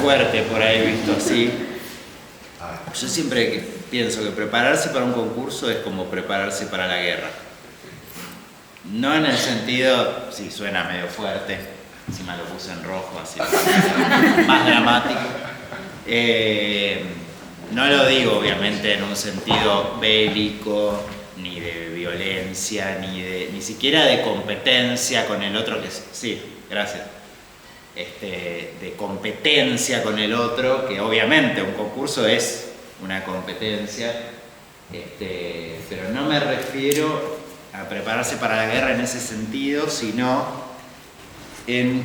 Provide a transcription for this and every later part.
suerte por ahí visto así. Yo siempre pienso que prepararse para un concurso es como prepararse para la guerra. No en el sentido, sí, suena medio fuerte, encima lo puse en rojo, así más dramático. No lo digo obviamente en un sentido bélico, ni de violencia, ni siquiera de competencia con el otro, que sí, gracias. De competencia con el otro, que obviamente un concurso es una competencia, pero no me refiero a prepararse para la guerra en ese sentido, sino en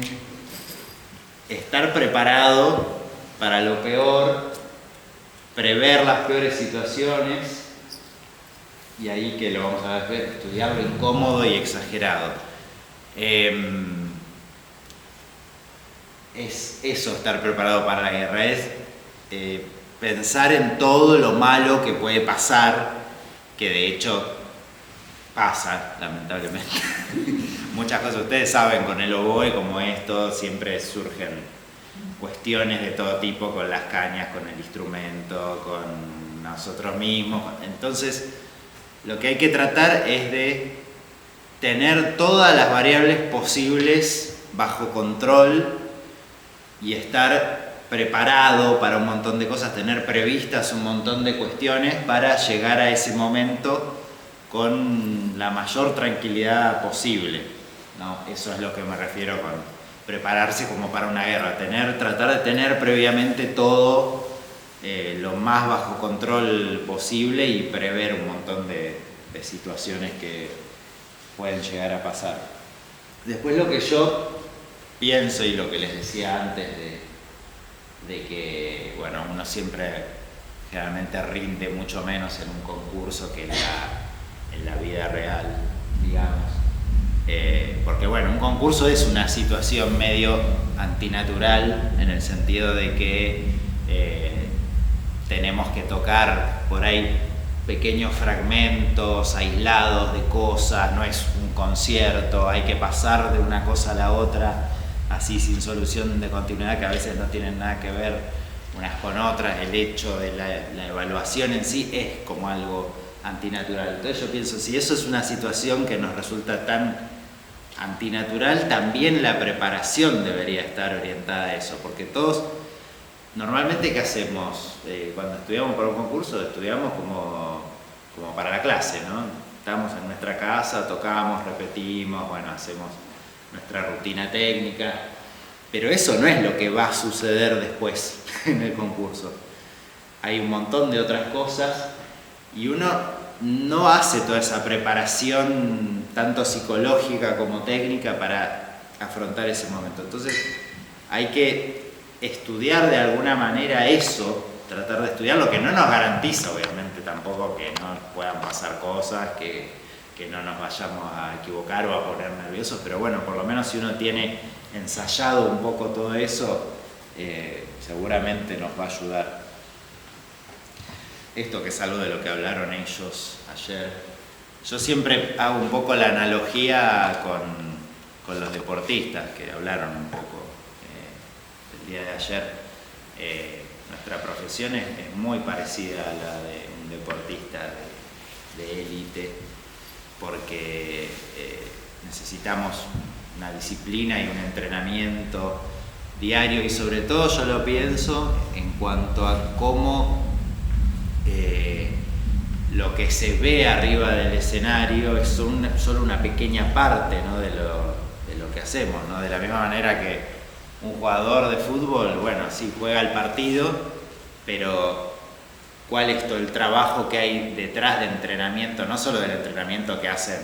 estar preparado para lo peor, prever las peores situaciones, y ahí que lo vamos a ver, estudiar lo incómodo y exagerado. Es eso, estar preparado para la guerra, es pensar en todo lo malo que puede pasar, que de hecho pasa, lamentablemente. Muchas cosas, ustedes saben, con el oboe como esto, siempre surgen cuestiones de todo tipo con las cañas, con el instrumento, con nosotros mismos. Entonces, lo que hay que tratar es de tener todas las variables posibles bajo control y estar preparado para un montón de cosas, tener previstas un montón de cuestiones para llegar a ese momento con la mayor tranquilidad posible, ¿no? Eso es lo que me refiero con prepararse como para una guerra, tratar de tener previamente todo lo más bajo control posible y prever un montón de situaciones que pueden llegar a pasar. Después lo que yo pienso y lo que les decía antes de que, bueno, uno siempre generalmente rinde mucho menos en un concurso que en la vida real, digamos. Porque bueno, un concurso es una situación medio antinatural en el sentido de que tenemos que tocar por ahí pequeños fragmentos aislados de cosas, no es un concierto, hay que pasar de una cosa a la otra así sin solución de continuidad, que a veces no tienen nada que ver unas con otras. El hecho de la evaluación en sí es como algo antinatural. Entonces yo pienso, si eso es una situación que nos resulta tan antinatural, también la preparación debería estar orientada a eso, porque todos, normalmente, ¿qué hacemos? Cuando estudiamos para un concurso, estudiamos como para la clase, ¿no? Estamos en nuestra casa, tocamos, repetimos, bueno, hacemos nuestra rutina técnica, pero eso no es lo que va a suceder después en el concurso. Hay un montón de otras cosas y uno no hace toda esa preparación tanto psicológica como técnica para afrontar ese momento. Entonces hay que estudiar de alguna manera eso, tratar de estudiar lo que no nos garantiza obviamente tampoco que no puedan pasar cosas, que no nos vayamos a equivocar o a poner nerviosos, pero bueno, por lo menos si uno tiene ensayado un poco todo eso, seguramente nos va a ayudar. Esto que es algo de lo que hablaron ellos ayer, yo siempre hago un poco la analogía con los deportistas que hablaron un poco el día de ayer. Nuestra profesión es muy parecida a la de un deportista de élite, porque necesitamos una disciplina y un entrenamiento diario, y sobre todo yo lo pienso en cuanto a cómo lo que se ve arriba del escenario es solo una pequeña parte, ¿no? de lo que hacemos, ¿no? De la misma manera que un jugador de fútbol, bueno, sí, juega el partido, pero ¿cuál es todo el trabajo que hay detrás de entrenamiento? No solo del entrenamiento que hacen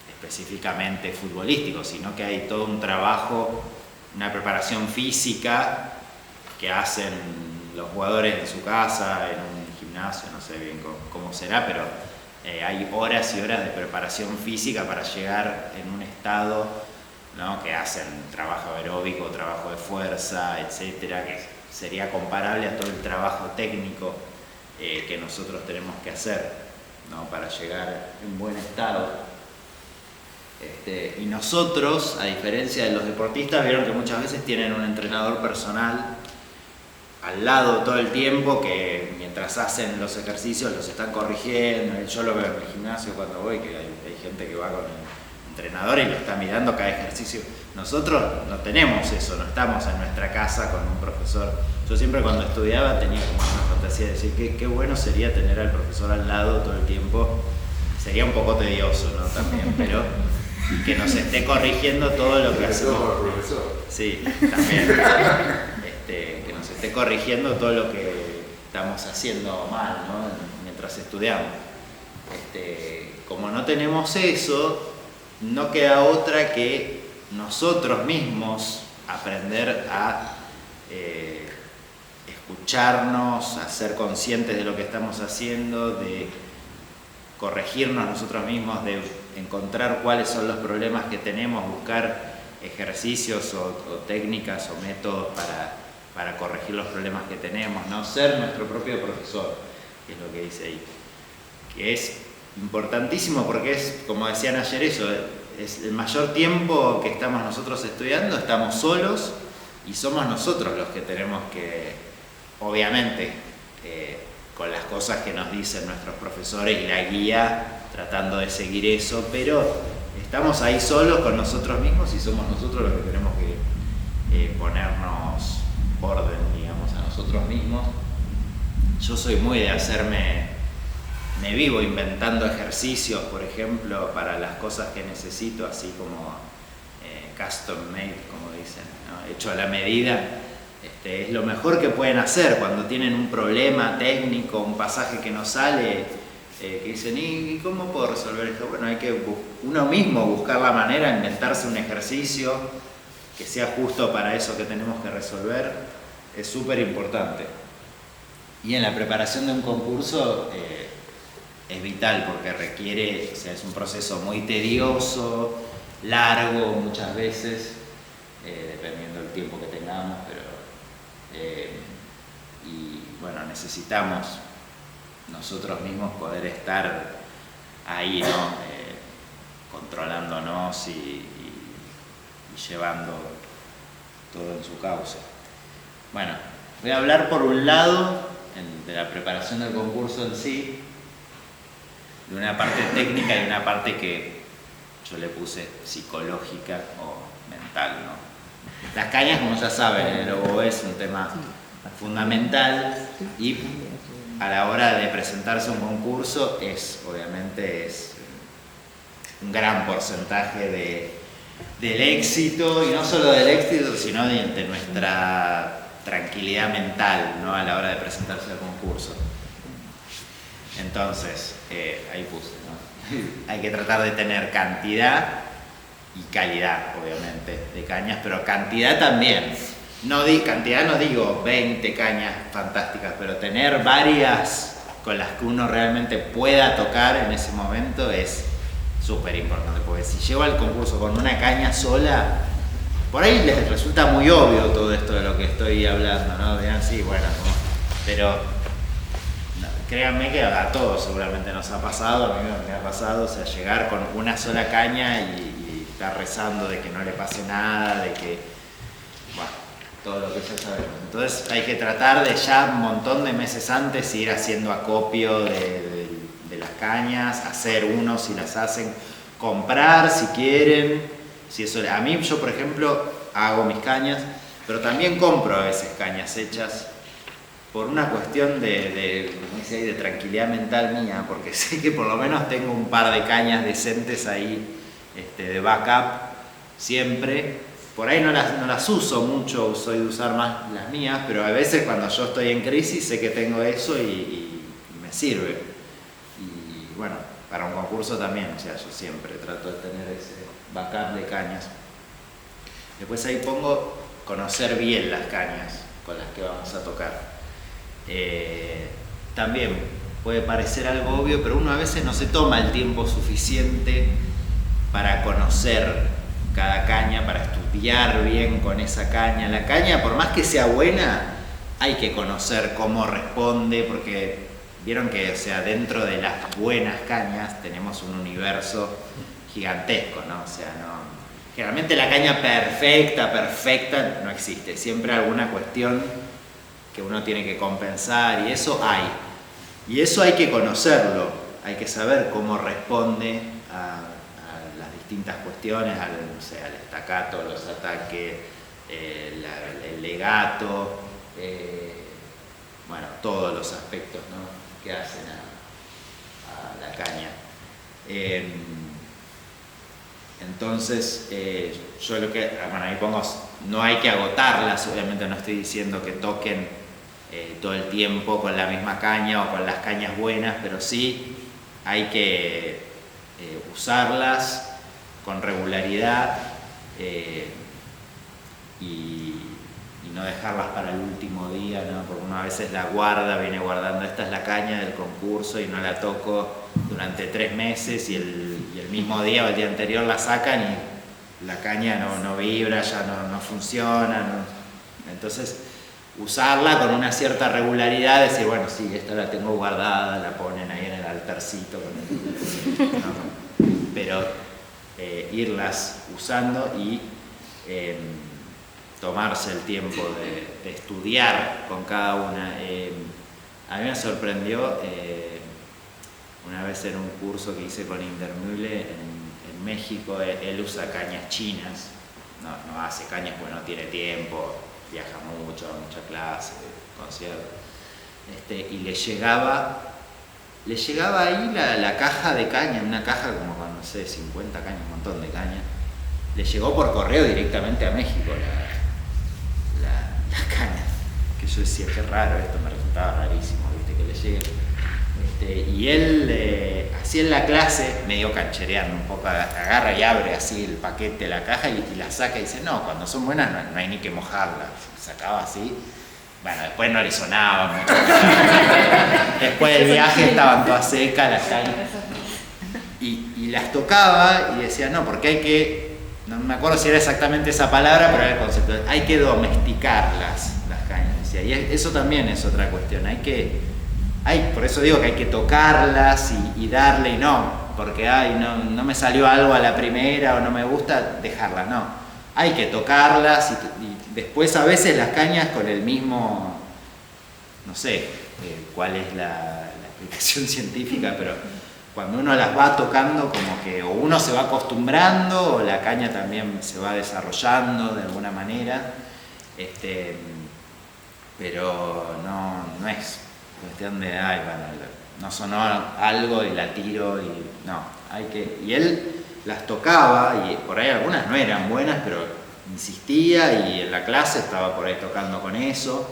específicamente futbolístico, sino que hay todo un trabajo, una preparación física que hacen los jugadores en su casa, en un gimnasio, no sé bien cómo será, pero hay horas y horas de preparación física para llegar en un estado, ¿no? Que hacen trabajo aeróbico, trabajo de fuerza, etcétera, que sería comparable a todo el trabajo técnico que nosotros tenemos que hacer, ¿no? Para llegar en buen estado. Y nosotros, a diferencia de los deportistas, vieron que muchas veces tienen un entrenador personal al lado todo el tiempo, que mientras hacen los ejercicios los están corrigiendo. Yo lo veo en el gimnasio cuando voy, que hay gente que va con el entrenador y lo está mirando cada ejercicio. Nosotros no tenemos eso, no estamos en nuestra casa con un profesor. Yo siempre cuando estudiaba tenía como una fantasía de decir qué bueno sería tener al profesor al lado todo el tiempo. Sería un poco tedioso, ¿no? También, pero que nos esté corrigiendo todo lo que hacemos. Sí, también. Que nos esté corrigiendo todo lo que estamos haciendo mal, ¿no? Mientras estudiamos. Como no tenemos eso, no queda otra que nosotros mismos aprender a escucharnos, a ser conscientes de lo que estamos haciendo, de corregirnos nosotros mismos, de encontrar cuáles son los problemas que tenemos, buscar ejercicios o técnicas o métodos para corregir los problemas que tenemos, ¿no? Ser nuestro propio profesor, que es lo que dice ahí. Que es importantísimo porque es, como decían ayer, eso, es el mayor tiempo que estamos nosotros estudiando, estamos solos y somos nosotros los que tenemos que, obviamente, con las cosas que nos dicen nuestros profesores y la guía, tratando de seguir eso, pero estamos ahí solos con nosotros mismos y somos nosotros los que tenemos que ponernos orden, digamos, a nosotros mismos. Yo soy muy de me vivo inventando ejercicios, por ejemplo, para las cosas que necesito, así como custom made, como dicen, ¿no? Hecho a la medida. Es lo mejor que pueden hacer cuando tienen un problema técnico, un pasaje que no sale, que dicen, ¿y cómo puedo resolver esto? Bueno, hay que uno mismo buscar la manera, inventarse un ejercicio que sea justo para eso que tenemos que resolver, es súper importante. Y en la preparación de un concurso es vital porque requiere, o sea, es un proceso muy tedioso, largo muchas veces, dependiendo del tiempo que tengamos, pero y bueno, necesitamos nosotros mismos poder estar ahí, ¿no? Controlándonos y llevando todo en su causa. Bueno, voy a hablar por un lado de la preparación del concurso en sí, de una parte técnica y una parte que yo le puse psicológica o mental, ¿no? Las cañas, como ya saben, el oboe es un tema fundamental y a la hora de presentarse a un concurso obviamente es un gran porcentaje del éxito, y no solo del éxito, sino de nuestra tranquilidad mental, ¿no? A la hora de presentarse al concurso. Entonces, ahí puse, ¿no? Hay que tratar de tener cantidad y calidad, obviamente, de cañas, pero cantidad también. Cantidad no digo 20 cañas fantásticas, pero tener varias con las que uno realmente pueda tocar en ese momento es súper importante, porque si llego al concurso con una caña sola, por ahí les resulta muy obvio todo esto de lo que estoy hablando, ¿no? Vean, sí, bueno, pero no, créanme que a todos seguramente nos ha pasado, a mí me ha pasado, o sea, llegar con una sola caña y estar rezando de que no le pase nada, de que, bueno, todo lo que ya sabemos. Entonces hay que tratar de ya un montón de meses antes ir haciendo acopio de las cañas, hacer uno si las hacen, comprar si quieren, si eso, a mí yo por ejemplo hago mis cañas, pero también compro a veces cañas hechas por una cuestión como dice ahí, de tranquilidad mental mía, porque sé que por lo menos tengo un par de cañas decentes ahí de backup siempre. Por ahí no las uso mucho, soy de usar más las mías, pero a veces cuando yo estoy en crisis sé que tengo eso y me sirve. Y bueno, para un concurso también, o sea, yo siempre trato de tener ese backup de cañas. Después ahí pongo conocer bien las cañas con las que vamos a tocar. También puede parecer algo obvio, pero uno a veces no se toma el tiempo suficiente para conocer cada caña, para estudiar bien con esa caña. La caña, por más que sea buena, hay que conocer cómo responde, porque vieron que, o sea, dentro de las buenas cañas tenemos un universo gigantesco, ¿no? O sea, generalmente la caña perfecta no existe. Siempre alguna cuestión que uno tiene que compensar y eso hay. Y eso hay que conocerlo, hay que saber cómo responde a las distintas cuestiones, al staccato, los ataques, el legato, bueno, todos los aspectos, ¿no?, que hacen a la caña. Entonces, yo lo que, bueno, ahí pongo, no hay que agotarlas, obviamente no estoy diciendo que toquen todo el tiempo con la misma caña o con las cañas buenas, pero sí hay que usarlas con regularidad y no dejarlas para el último día, ¿no? Porque uno a veces la viene guardando, esta es la caña del concurso y no la toco durante 3 meses y el mismo día o el día anterior la sacan y la caña no vibra, ya no funciona, ¿no? Entonces, usarla con una cierta regularidad, decir, bueno, sí, esta la tengo guardada, la ponen ahí en el altarcito, ¿no? Pero irlas usando y tomarse el tiempo de estudiar con cada una. A mí me sorprendió una vez en un curso que hice con Indermühle en México, él usa cañas chinas, no hace cañas porque no tiene tiempo, viaja mucho, mucha clase, conciertos, y le llegaba ahí la caja de caña, una caja como con, no sé, 50 cañas, un montón de cañas, le llegó por correo directamente a México la caña, que yo decía, qué raro esto, me resultaba rarísimo, ¿viste? Que le llegue. Y él, así en la clase, medio canchereando un poco, agarra y abre así el paquete, la caja y la saca y dice, no, cuando son buenas no hay ni que mojarlas, sacaba así. Bueno, después no le sonaba mucho. Después del viaje estaban todas secas las cañas. Y las tocaba y decía, no, porque hay que, no me acuerdo si era exactamente esa palabra, pero era el concepto, hay que domesticarlas, las cañas. Decía. Y eso también es otra cuestión, por eso digo que hay que tocarlas y darle, y no, porque no me salió algo a la primera o no me gusta, dejarlas, no. Hay que tocarlas y después a veces las cañas con el mismo, no sé cuál es la explicación científica, pero cuando uno las va tocando como que o uno se va acostumbrando o la caña también se va desarrollando de alguna manera, pero no es cuestión de, no sonó algo y la tiro y no, y él las tocaba y por ahí algunas no eran buenas, pero insistía y en la clase estaba por ahí tocando con eso,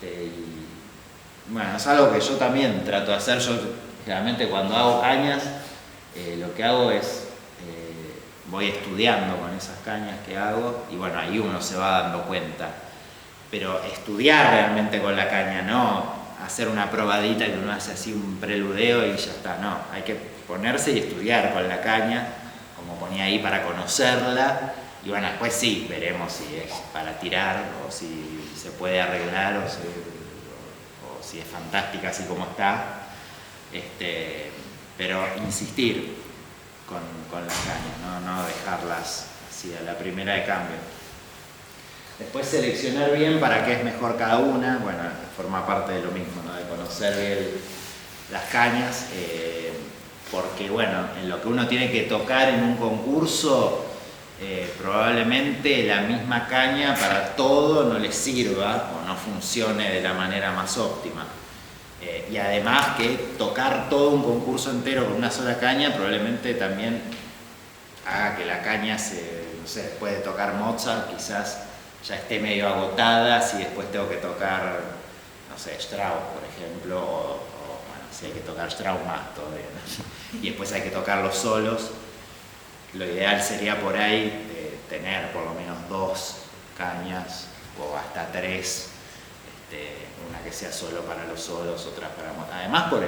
y bueno, es algo que yo también trato de hacer. Yo generalmente cuando hago cañas, lo que hago es, voy estudiando con esas cañas que hago y bueno, ahí uno se va dando cuenta, pero estudiar realmente con la caña, no hacer una probadita que uno hace así un preludeo y ya está, no, hay que ponerse y estudiar con la caña, como ponía ahí, para conocerla, y bueno, después sí, veremos si es para tirar o si se puede arreglar o si es fantástica así como está, pero insistir con las cañas, no dejarlas así a la primera de cambio. Después seleccionar bien para qué es mejor cada una, bueno, forma parte de lo mismo, ¿no? De conocer bien las cañas, porque bueno, en lo que uno tiene que tocar en un concurso, probablemente la misma caña para todo no le sirva o no funcione de la manera más óptima. Y además que tocar todo un concurso entero con una sola caña probablemente también haga que la caña no sé, después de tocar Mozart quizás ya esté medio agotada, si después tengo que tocar, no sé, Strauss, por ejemplo, o bueno, si hay que tocar Strauss más todavía, ¿no? Y después hay que tocar los solos. Lo ideal sería por ahí tener por lo menos 2 cañas o hasta 3, una que sea solo para los solos, otra para Mozart. Además por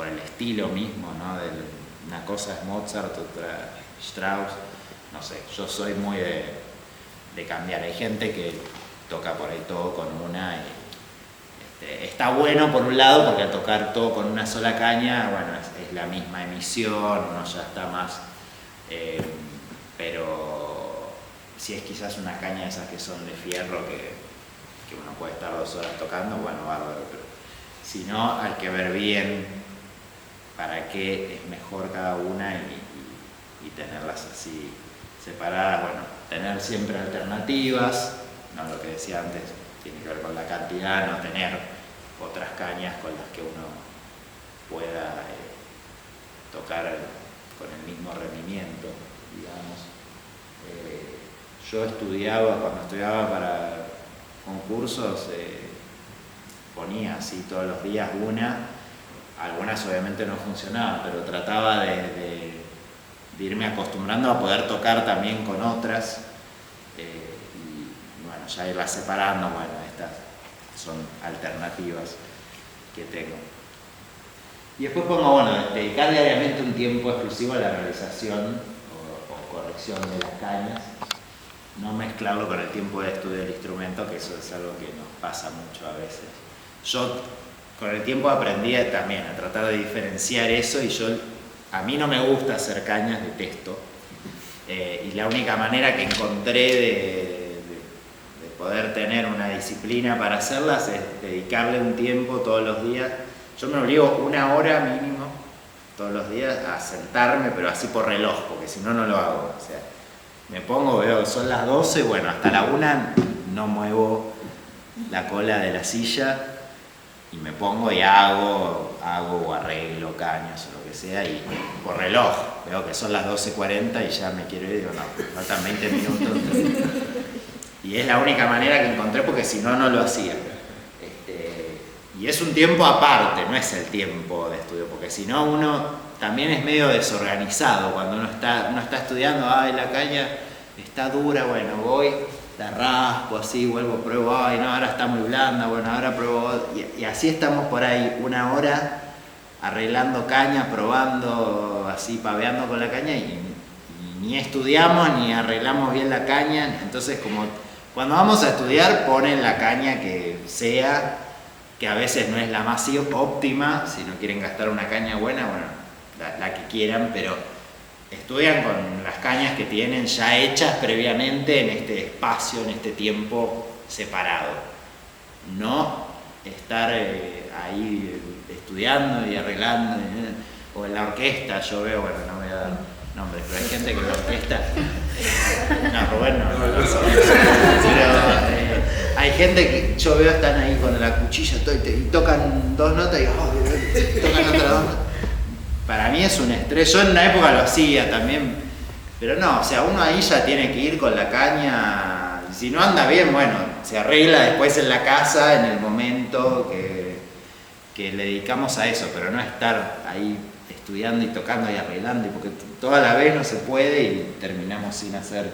el estilo mismo, ¿no? Una cosa es Mozart, otra Strauss, no sé, yo soy muy de cambiar. Hay gente que toca por ahí todo con una y Está bueno por un lado porque al tocar todo con una sola caña, bueno, es la misma emisión, uno ya está más, pero si es quizás una caña de esas que son de fierro que uno puede estar 2 horas tocando, bueno, bárbaro, pero si no, hay que ver bien para qué es mejor cada una y tenerlas así separadas, bueno, tener siempre alternativas, no lo que decía antes, tiene que ver con la cantidad, no tener otras cañas con las que uno pueda tocar con el mismo rendimiento, digamos. Yo cuando estudiaba para concursos, ponía así todos los días algunas obviamente no funcionaban, pero trataba de irme acostumbrando a poder tocar también con otras, y bueno, ya irlas separando, bueno, estas son alternativas que tengo. Y después pongo, bueno, dedicar diariamente un tiempo exclusivo a la realización o corrección de las cañas, no mezclarlo con el tiempo de estudio del instrumento, que eso es algo que nos pasa mucho a veces. Yo con el tiempo aprendí también a tratar de diferenciar eso, y a mí no me gusta hacer cañas, detesto, y la única manera que encontré de poder tener una disciplina para hacerlas es dedicarle un tiempo todos los días. Yo me obligo 1 hora mínimo todos los días a sentarme, pero así por reloj, porque si no, no lo hago. O sea, me pongo, veo, son las 12, y bueno, hasta la 1 no muevo la cola de la silla, y me pongo y hago o arreglo caños o lo que sea, y por reloj, veo que son las 12:40 y ya me quiero ir, y digo, no, faltan 20 minutos. Y es la única manera que encontré, porque si no, no lo hacía. Y es un tiempo aparte, no es el tiempo de estudio, porque si no uno también es medio desorganizado cuando uno está estudiando. Ay, la caña está dura, bueno, voy, la raspo así, vuelvo, pruebo, ay no, ahora está muy blanda, bueno, ahora pruebo, y así estamos por ahí 1 hora arreglando caña, probando, así paveando con la caña, y ni estudiamos ni arreglamos bien la caña. Entonces, como cuando vamos a estudiar, ponen la caña que sea, que a veces no es la más óptima. Si no quieren gastar una caña buena, bueno, la que quieran, pero estudian con las cañas que tienen ya hechas previamente en este espacio, en este tiempo separado. No estar ahí estudiando y arreglando, o en la orquesta. Yo veo, bueno, no voy a dar nombres, pero hay gente que en la orquesta, no, Rubén no, pero hay gente que yo veo están ahí con la cuchilla y tocan 2 notas y tocan otra 2 notas. Para mí es un estrés. Yo en una época lo hacía también, pero no, o sea, uno ahí ya tiene que ir con la caña. Si no anda bien, bueno, se arregla después en la casa, en el momento que le dedicamos a eso, pero no estar ahí estudiando y tocando y arreglando, porque toda la vez no se puede y terminamos sin hacer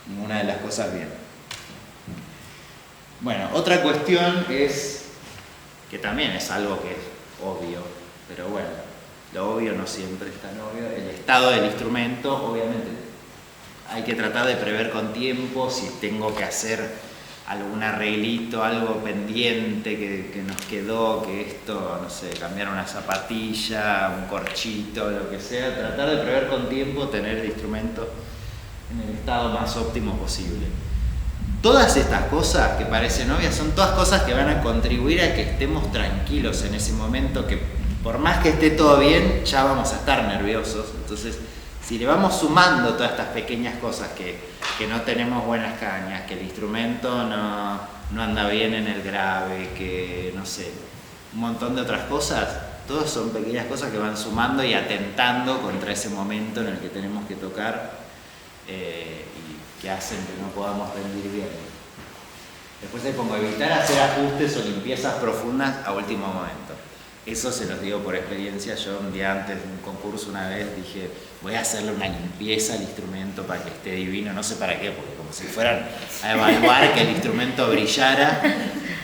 ninguna de las cosas bien. Bueno, otra cuestión es, que también es algo que es obvio, pero bueno, lo obvio no siempre es tan obvio, el estado del instrumento. Obviamente hay que tratar de prever con tiempo si tengo que hacer algún arreglito, algo pendiente que nos quedó, que esto, no sé, cambiar una zapatilla, un corchito, lo que sea, tratar de prever con tiempo, tener el instrumento en el estado más óptimo posible. Todas estas cosas que parecen obvias son todas cosas que van a contribuir a que estemos tranquilos en ese momento, que por más que esté todo bien, ya vamos a estar nerviosos. Entonces, si le vamos sumando todas estas pequeñas cosas, que no tenemos buenas cañas, que el instrumento no anda bien en el grave, que no sé, un montón de otras cosas, todas son pequeñas cosas que van sumando y atentando contra ese momento en el que tenemos que tocar, y que hacen que no podamos rendir bien. Después le pongo evitar hacer ajustes o limpiezas profundas a último momento. Eso se los digo por experiencia. Yo un día antes de un concurso una vez dije, voy a hacerle una limpieza al instrumento para que esté divino, no sé para qué, porque como si fueran a evaluar que el instrumento brillara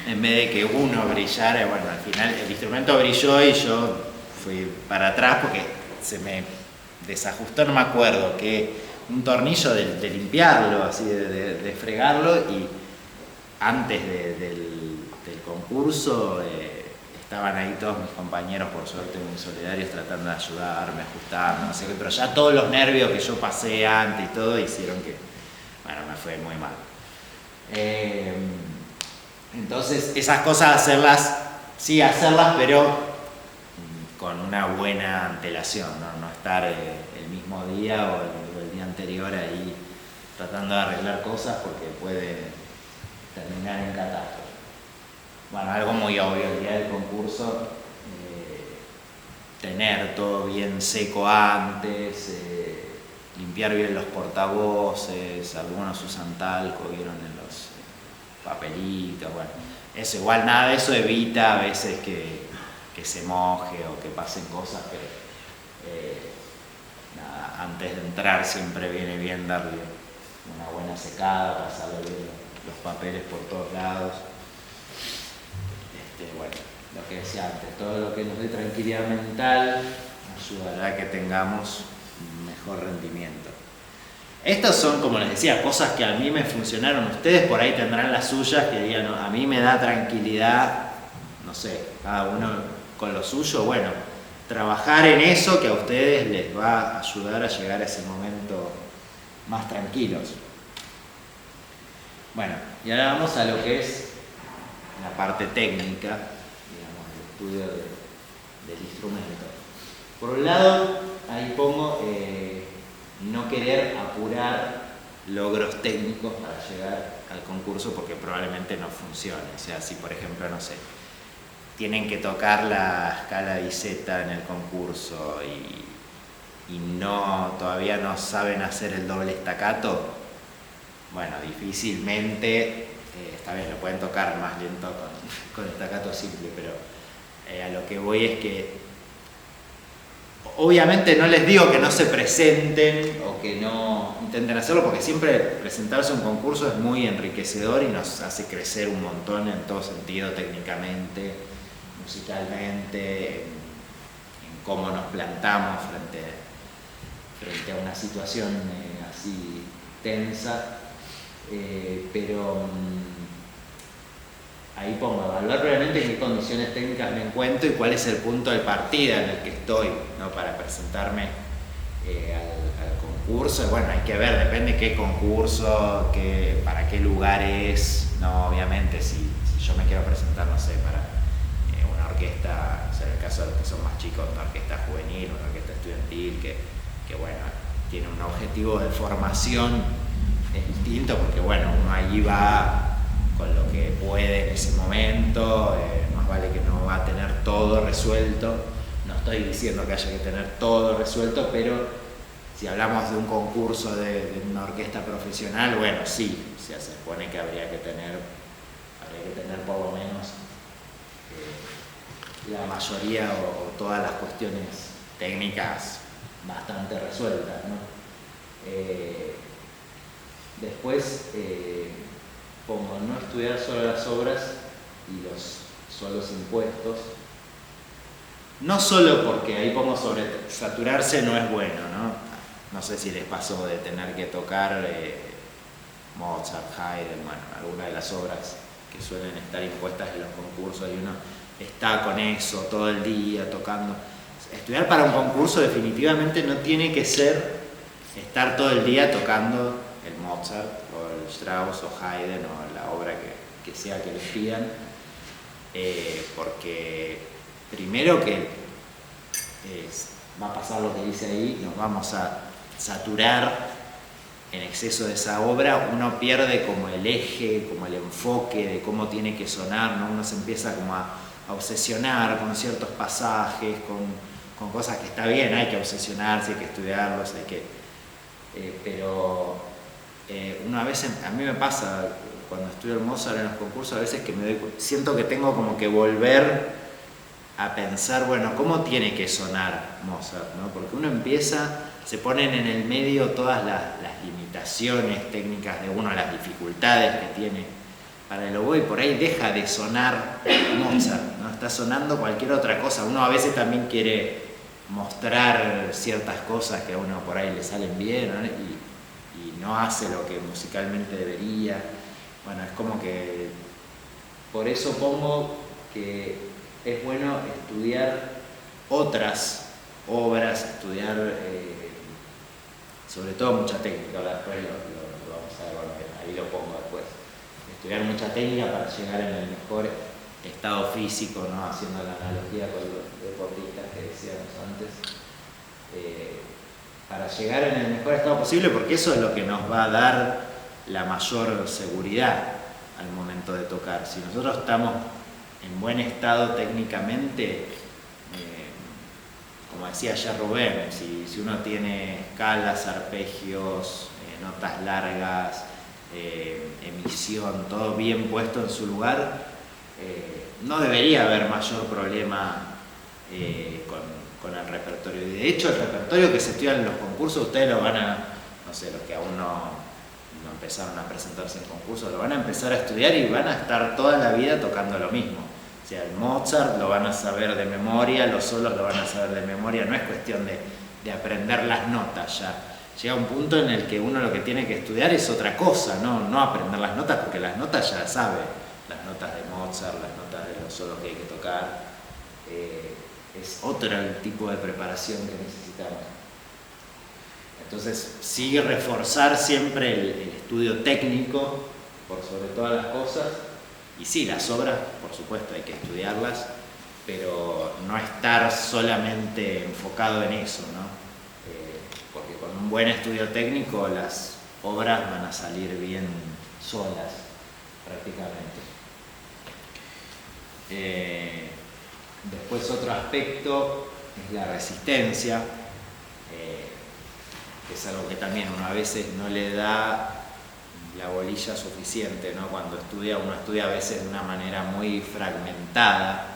en vez de que uno brillara. Bueno, al final el instrumento brilló y yo fui para atrás porque se me desajustó, no me acuerdo, que un tornillo de limpiarlo, así de fregarlo, y antes del concurso, estaban ahí todos mis compañeros, por suerte muy solidarios, tratando de ayudarme, ajustando, no sé qué, pero ya todos los nervios que yo pasé antes y todo hicieron que, bueno, me fue muy mal. Entonces, esas cosas hacerlas, sí hacerlas, pero con una buena antelación, no estar el mismo día o el día anterior ahí tratando de arreglar cosas porque puede terminar en catástrofe. Bueno, algo muy obvio, el día del concurso, tener todo bien seco antes, limpiar bien los portavoces, algunos usan talco, vieron en los papelitos, bueno, eso igual nada de eso evita a veces que se moje o que pasen cosas, pero nada, antes de entrar siempre viene bien darle una buena secada, pasarle bien los papeles por todos lados. Bueno, lo que decía antes, todo lo que nos dé tranquilidad mental ayudará a que tengamos un mejor rendimiento. Estas son, como les decía, cosas que a mí me funcionaron. Ustedes por ahí tendrán las suyas que digan, no, a mí me da tranquilidad, no sé, cada uno con lo suyo. Bueno, trabajar en eso que a ustedes les va a ayudar a llegar a ese momento más tranquilos. Bueno, y ahora vamos a lo que es la parte técnica, digamos, el estudio del instrumento. Por un lado, ahí pongo no querer apurar logros técnicos para llegar al concurso porque probablemente no funcione. O sea, si por ejemplo, no sé, tienen que tocar la escala de Iseta en el concurso y todavía no saben hacer el doble staccato, bueno, difícilmente, está bien, lo pueden tocar más lento con staccato simple, pero a lo que voy es que obviamente no les digo que no se presenten o que no intenten hacerlo, porque siempre presentarse a un concurso es muy enriquecedor y nos hace crecer un montón en todo sentido, técnicamente, musicalmente, en cómo nos plantamos frente a una situación así tensa. Pero ahí pongo, evaluar realmente en qué condiciones técnicas me encuentro y cuál es el punto de partida en el que estoy, ¿no? Para presentarme al concurso. Bueno, hay que ver, depende qué concurso, para qué lugar es, ¿no? Obviamente, si yo me quiero presentar, no sé, para una orquesta, o sea, en el caso de los que son más chicos, una orquesta juvenil, una orquesta estudiantil, que bueno, tiene un objetivo de formación. Es distinto porque bueno, uno allí va con lo que puede en ese momento, más vale que no va a tener todo resuelto, no estoy diciendo que haya que tener todo resuelto, pero si hablamos de un concurso de una orquesta profesional, bueno, sí, se supone que habría que tener por lo menos la mayoría o todas las cuestiones técnicas bastante resueltas, ¿no? Después pongo no estudiar solo las obras y los solos impuestos. No solo porque ahí pongo saturarse no es bueno, ¿no? No sé si les pasó de tener que tocar Mozart, Haydn, bueno, alguna de las obras que suelen estar impuestas en los concursos y uno está con eso todo el día tocando. Estudiar para un concurso definitivamente no tiene que ser estar todo el día tocando el Mozart o el Strauss o Haydn o la obra que sea que les pidan, porque primero que va a pasar lo que dice ahí, nos vamos a saturar en exceso de esa obra, uno pierde como el eje, como el enfoque de cómo tiene que sonar, ¿no? Uno se empieza como a obsesionar con ciertos pasajes, con cosas que está bien, hay que obsesionarse, hay que estudiarlos, pero uno a veces, a mí me pasa cuando estudio el Mozart en los concursos, a veces que siento que tengo como que volver a pensar, bueno, ¿cómo tiene que sonar Mozart, ¿no? Porque uno empieza, se ponen en el medio todas las limitaciones técnicas de uno, las dificultades que tiene para el oboe, y por ahí deja de sonar Mozart, ¿no? Está sonando cualquier otra cosa. Uno a veces también quiere mostrar ciertas cosas que a uno por ahí le salen bien, ¿no? Y no hace lo que musicalmente debería. Bueno, es como que por eso pongo que es bueno estudiar otras obras, estudiar sobre todo mucha técnica, ahora después lo vamos a ver, bueno, ahí lo pongo después. Estudiar mucha técnica para llegar en el mejor estado físico, ¿no? Haciendo la analogía con los deportistas que decíamos antes, para llegar en el mejor estado posible, porque eso es lo que nos va a dar la mayor seguridad al momento de tocar. Si nosotros estamos en buen estado técnicamente, como decía ya Rubén, si uno tiene escalas, arpegios, notas largas, emisión, todo bien puesto en su lugar, no debería haber mayor problema con el repertorio. Y de hecho el repertorio que se estudia en los concursos, ustedes lo van a, no sé, los que aún no empezaron a presentarse en concursos, lo van a empezar a estudiar y van a estar toda la vida tocando lo mismo. O sea, el Mozart lo van a saber de memoria, los solos lo van a saber de memoria, no es cuestión de aprender las notas ya. Llega un punto en el que uno lo que tiene que estudiar es otra cosa, no aprender las notas, porque las notas ya las sabe, las notas de Mozart, las notas de los solos que hay que tocar, es otro el tipo de preparación que necesitamos. Entonces, sigue reforzar siempre el estudio técnico por sobre todas las cosas. Y sí, las obras, por supuesto, hay que estudiarlas, pero no estar solamente enfocado en eso, ¿no? Porque con un buen estudio técnico las obras van a salir bien solas, prácticamente. Después otro aspecto es la resistencia, que es algo que también uno a veces no le da la bolilla suficiente, ¿no? Cuando uno estudia a veces de una manera muy fragmentada,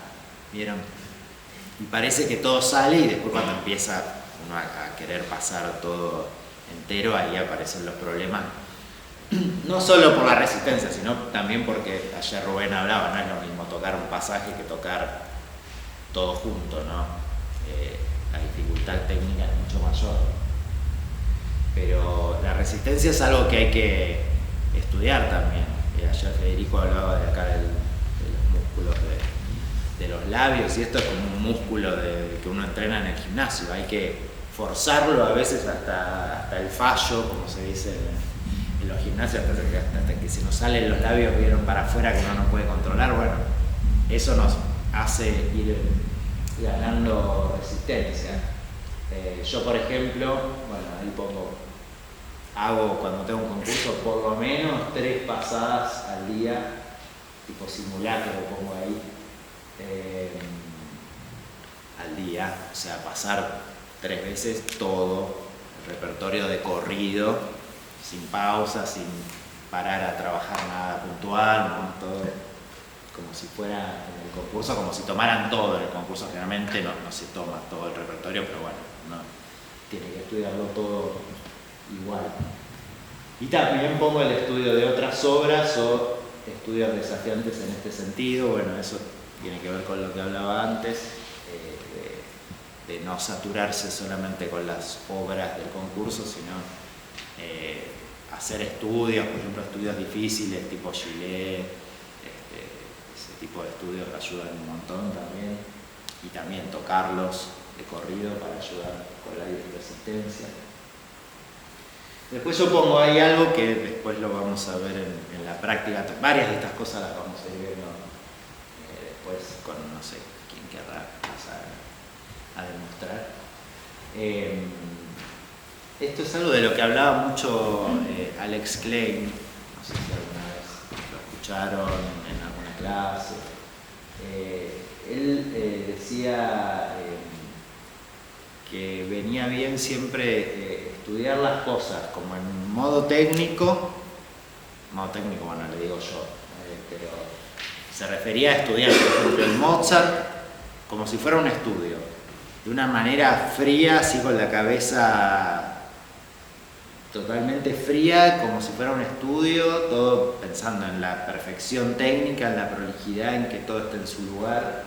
¿vieron? Y parece que todo sale y después cuando empieza uno a querer pasar todo entero, ahí aparecen los problemas. No solo por la resistencia, sino también porque ayer Rubén hablaba, no es lo mismo tocar un pasaje que tocar todo junto, ¿no? La dificultad técnica es mucho mayor. Pero la resistencia es algo que hay que estudiar también. Ayer Federico hablaba de acá de los músculos de los labios, y esto es como un músculo que uno entrena en el gimnasio. Hay que forzarlo a veces hasta el fallo, como se dice en los gimnasios, hasta que se nos salen los labios, vieron, para afuera, que uno no puede controlar. Bueno, eso nos hace ir ganando resistencia. Yo, por ejemplo, bueno, ahí hago cuando tengo un concurso por lo menos 3 pasadas al día, tipo simulacro, lo pongo ahí, al día, o sea, pasar 3 veces todo el repertorio de corrido, sin pausa, sin parar a trabajar nada puntual, ¿no? Todo como si fuera en el concurso, como si tomaran todo en el concurso. Generalmente no se toma todo el repertorio, pero bueno, no, tiene que estudiarlo todo igual. Y también pongo el estudio de otras obras o estudios desafiantes en este sentido. Bueno, eso tiene que ver con lo que hablaba antes, de no saturarse solamente con las obras del concurso, sino hacer estudios, por ejemplo, estudios difíciles tipo Gillet, ese tipo de estudios ayudan un montón también, y también tocarlos de corrido para ayudar con la resistencia. Después yo pongo ahí algo que después lo vamos a ver en la práctica. Varias de estas cosas las vamos a ir viendo después con, no sé, quién querrá pasar a demostrar. Esto es algo de lo que hablaba mucho Alex Klein, no sé si alguna vez lo escucharon en alguna clase. Él decía que venía bien siempre estudiar las cosas como en modo técnico, bueno, le digo yo, pero se refería a estudiar, por ejemplo, el Mozart como si fuera un estudio, de una manera fría, así con la cabeza totalmente fría, como si fuera un estudio, todo pensando en la perfección técnica, en la prolijidad, en que todo esté en su lugar,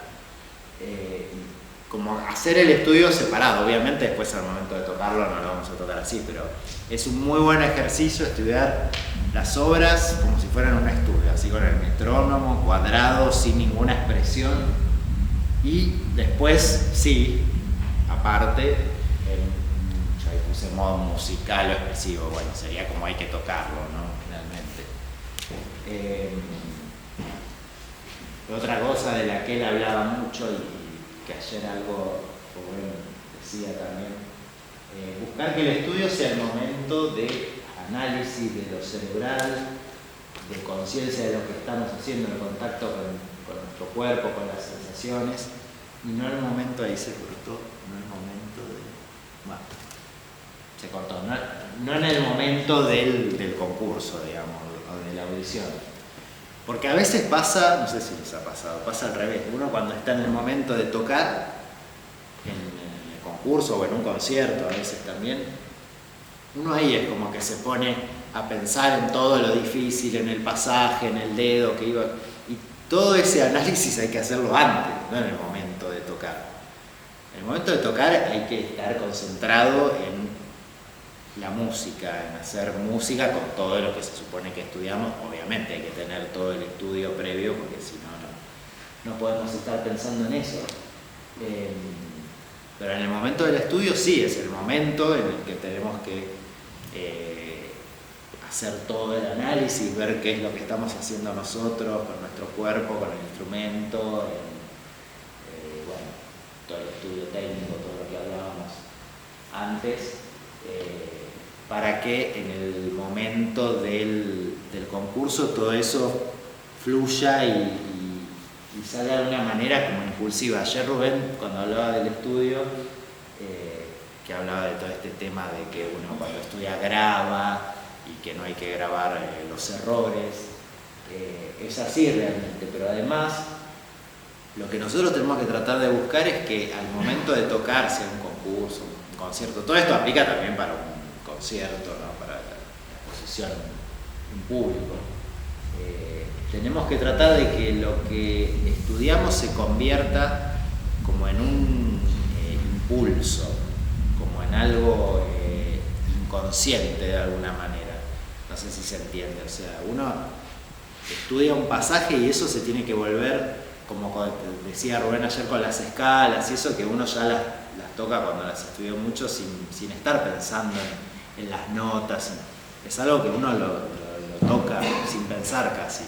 como hacer el estudio separado. Obviamente después al momento de tocarlo no lo vamos a tocar así, pero es un muy buen ejercicio estudiar las obras como si fueran un estudio, así con el metrónomo, cuadrado, sin ninguna expresión. Y después, sí, aparte, yo ahí puse modo musical o expresivo, bueno, sería como hay que tocarlo, ¿no? Finalmente. Otra cosa de la que él hablaba mucho y que ayer algo Rubén decía también, buscar que el estudio sea el momento de análisis de lo cerebral, de conciencia de lo que estamos haciendo, de contacto con nuestro cuerpo, con las sensaciones, y no en el momento, ahí se cortó, no en el momento de... Bueno, se cortó, no en el momento del concurso, digamos, o de la audición. Porque a veces pasa, no sé si les ha pasado, pasa al revés. Uno cuando está en el momento de tocar, en el concurso o en un concierto a veces también, uno ahí es como que se pone a pensar en todo lo difícil, en el pasaje, en el dedo que iba... Y todo ese análisis hay que hacerlo antes, no en el momento de tocar. En el momento de tocar hay que estar concentrado en la música, en hacer música con todo lo que se supone que estudiamos. Obviamente hay que tener todo el estudio previo porque si no podemos estar pensando en eso. Pero en el momento del estudio sí, es el momento en el que tenemos que hacer todo el análisis, ver qué es lo que estamos haciendo nosotros con nuestro cuerpo, con el instrumento, bueno, todo el estudio técnico, todo lo que hablábamos antes, para que en el momento del concurso todo eso fluya y salga de una manera como impulsiva. Ayer Rubén, cuando hablaba del estudio, que hablaba de todo este tema de que uno cuando estudia graba y que no hay que grabar los errores, es así realmente, pero además lo que nosotros tenemos que tratar de buscar es que al momento de tocar, sea un concurso, un concierto, todo esto aplica también para un concierto, ¿no? Para la exposición en público. Tenemos que tratar de que lo que estudiamos se convierta como en un impulso, como en algo inconsciente de alguna manera. No sé si se entiende, o sea, uno estudia un pasaje y eso se tiene que volver, como decía Rubén ayer con las escalas y eso, que uno ya las toca cuando las estudió mucho sin estar pensando en las notas. Es algo que uno lo toca sin pensar casi.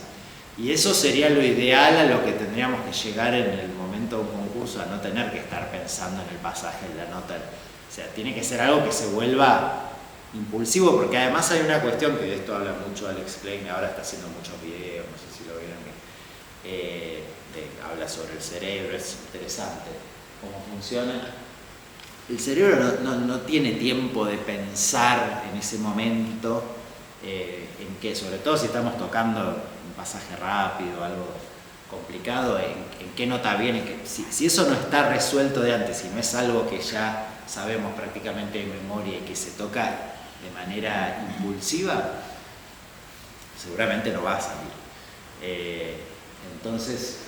Y eso sería lo ideal a lo que tendríamos que llegar en el momento de un concurso, a no tener que estar pensando en el pasaje, en la nota. O sea, tiene que ser algo que se vuelva impulsivo, porque además hay una cuestión que de esto habla mucho Alex Klein, ahora está haciendo muchos videos, no sé si lo vieron, habla sobre el cerebro, es interesante cómo funciona. El cerebro no tiene tiempo de pensar en ese momento, en que, sobre todo si estamos tocando un pasaje rápido, algo complicado, en qué nota viene, si eso no está resuelto de antes, si no es algo que ya sabemos prácticamente de memoria y que se toca de manera impulsiva, seguramente no va a salir. Entonces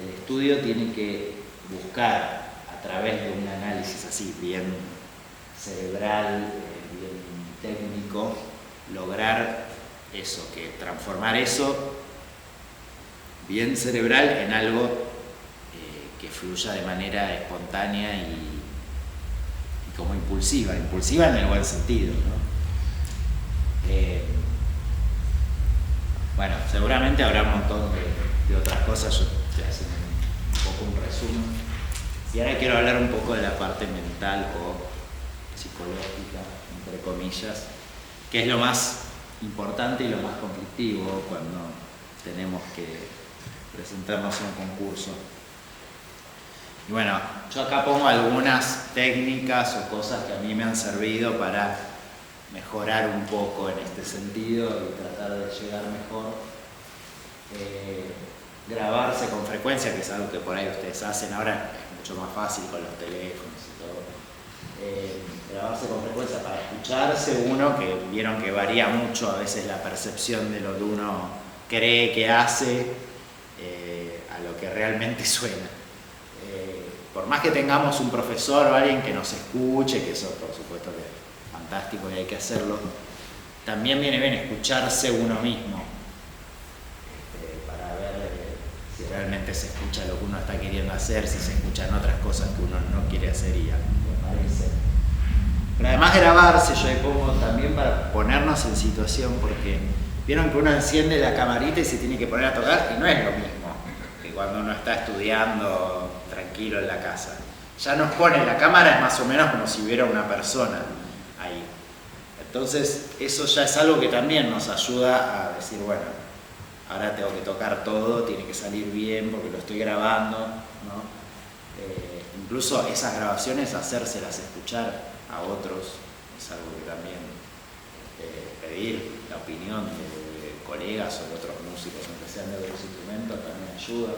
el estudio tiene que buscar a través de un análisis así bien cerebral, bien técnico, lograr eso, que transformar eso bien cerebral en algo que fluya de manera espontánea y como impulsiva en el buen sentido, ¿no? Bueno, seguramente habrá un montón de otras cosas, yo estoy haciendo un poco un resumen. Y ahora quiero hablar un poco de la parte mental o psicológica, entre comillas, que es lo más importante y lo más conflictivo cuando tenemos que presentarnos a un concurso. Y bueno, yo acá pongo algunas técnicas o cosas que a mí me han servido para mejorar un poco en este sentido y tratar de llegar mejor. Grabarse con frecuencia, que es algo que por ahí ustedes hacen ahora, es mucho más fácil con los teléfonos y todo. Grabarse con frecuencia para escucharse uno, que vieron que varía mucho a veces la percepción de lo que uno cree que hace a lo que realmente suena. Por más que tengamos un profesor o alguien que nos escuche, que eso por supuesto que es fantástico y hay que hacerlo, también viene bien escucharse uno mismo, para ver si realmente se escucha lo que uno está queriendo hacer, si se escuchan otras cosas que uno no quiere hacer y ya, me parece. Pero además grabarse, yo ahí pongo también para ponernos en situación, porque vieron que uno enciende la camarita y se tiene que poner a tocar, y no es lo mismo que cuando uno está estudiando tranquilo en la casa. Ya nos pone la cámara, es más o menos como si hubiera una persona ahí. Entonces eso ya es algo que también nos ayuda a decir, bueno, ahora tengo que tocar todo, tiene que salir bien porque lo estoy grabando, ¿no? Incluso esas grabaciones, hacérselas escuchar a otros, es algo que también pedir la opinión de colegas o de otros músicos, aunque sean de otros instrumentos, también ayuda.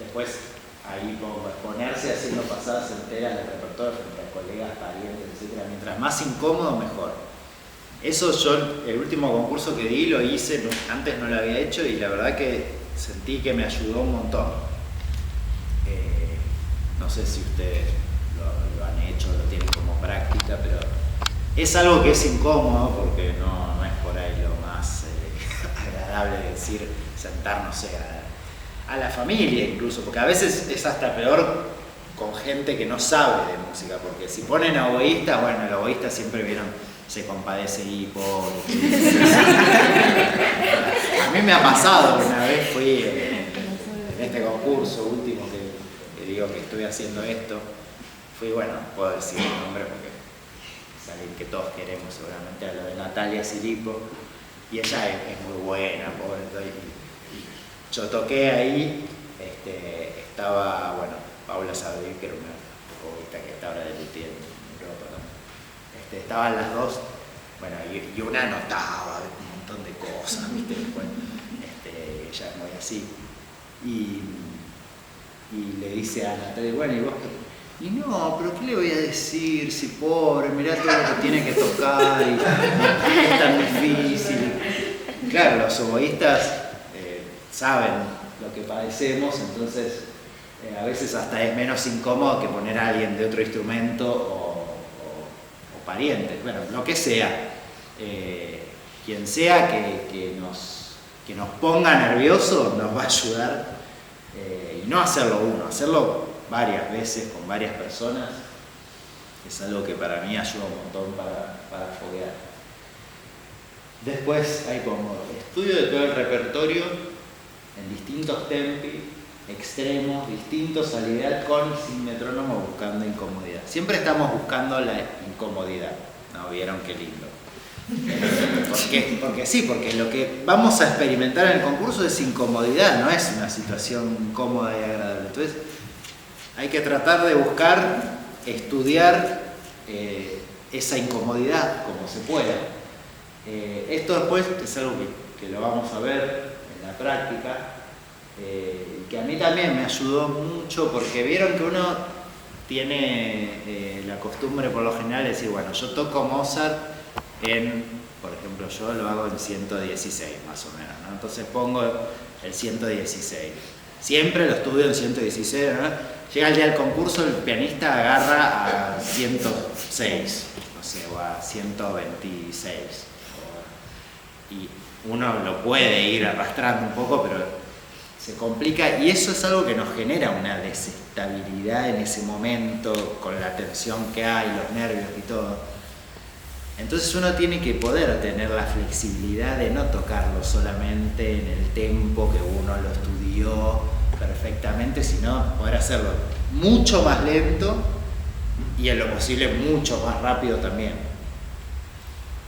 Después, ahí como exponerse haciendo pasadas enteras del repertorio frente a colegas, parientes, etc. Mientras más incómodo, mejor. Eso yo, el último concurso que di, lo hice, antes no lo había hecho y la verdad que sentí que me ayudó un montón. No sé si ustedes lo han hecho, lo tienen como práctica, pero es algo que es incómodo porque no es por ahí lo más agradable decir, sentarnos a la familia incluso, porque a veces es hasta peor con gente que no sabe de música, porque si ponen a oboístas, bueno, el oboísta siempre vieron, se compadece y pobre. A mí me ha pasado, una vez fui en este concurso último que digo que estoy haciendo esto, fui, bueno, puedo decir el nombre porque es alguien que todos queremos seguramente, a lo de Natalia Silipo, y ella es muy buena, pobre, y yo toqué ahí, estaba, bueno, Paula Sabri, que era una oboísta que está ahora de luthier en Europa, ¿no? Estaban las dos, bueno, y una anotaba un montón de cosas, ¿viste? Después, ella es muy así, y le dice a Natalia, bueno, ¿y vos qué? Y no, pero ¿qué le voy a decir? Si pobre, mirá todo lo que tiene que tocar y es tan difícil. Claro, los oboístas saben lo que padecemos, entonces a veces hasta es menos incómodo que poner a alguien de otro instrumento o parientes, bueno, lo que sea. Quien sea que nos ponga nervioso nos va a ayudar. Y no hacerlo uno, hacerlo varias veces con varias personas es algo que para mí ayuda un montón para foguear. Después hay como estudio de todo el repertorio en distintos tempi, extremos, distintos al ideal, con y sin metrónomo, buscando incomodidad. Siempre estamos buscando la incomodidad, ¿no? ¿Vieron qué lindo? Porque sí, porque lo que vamos a experimentar en el concurso es incomodidad, no es una situación cómoda y agradable. Entonces hay que tratar de buscar, estudiar esa incomodidad como se pueda. Esto después es algo que lo vamos a ver en la práctica, que a mí también me ayudó mucho porque vieron que uno tiene la costumbre por lo general de decir, bueno, yo toco Mozart por ejemplo, yo lo hago en 116 más o menos, ¿no? Entonces pongo el 116. Siempre lo estudio en 116, ¿no? Llega el día del concurso, el pianista agarra a 106, no sé, o a 126. Y uno lo puede ir arrastrando un poco, pero se complica y eso es algo que nos genera una desestabilidad en ese momento, con la tensión que hay, los nervios y todo. Entonces uno tiene que poder tener la flexibilidad de no tocarlo solamente en el tempo que uno lo estudió perfectamente, sino poder hacerlo mucho más lento y en lo posible mucho más rápido también.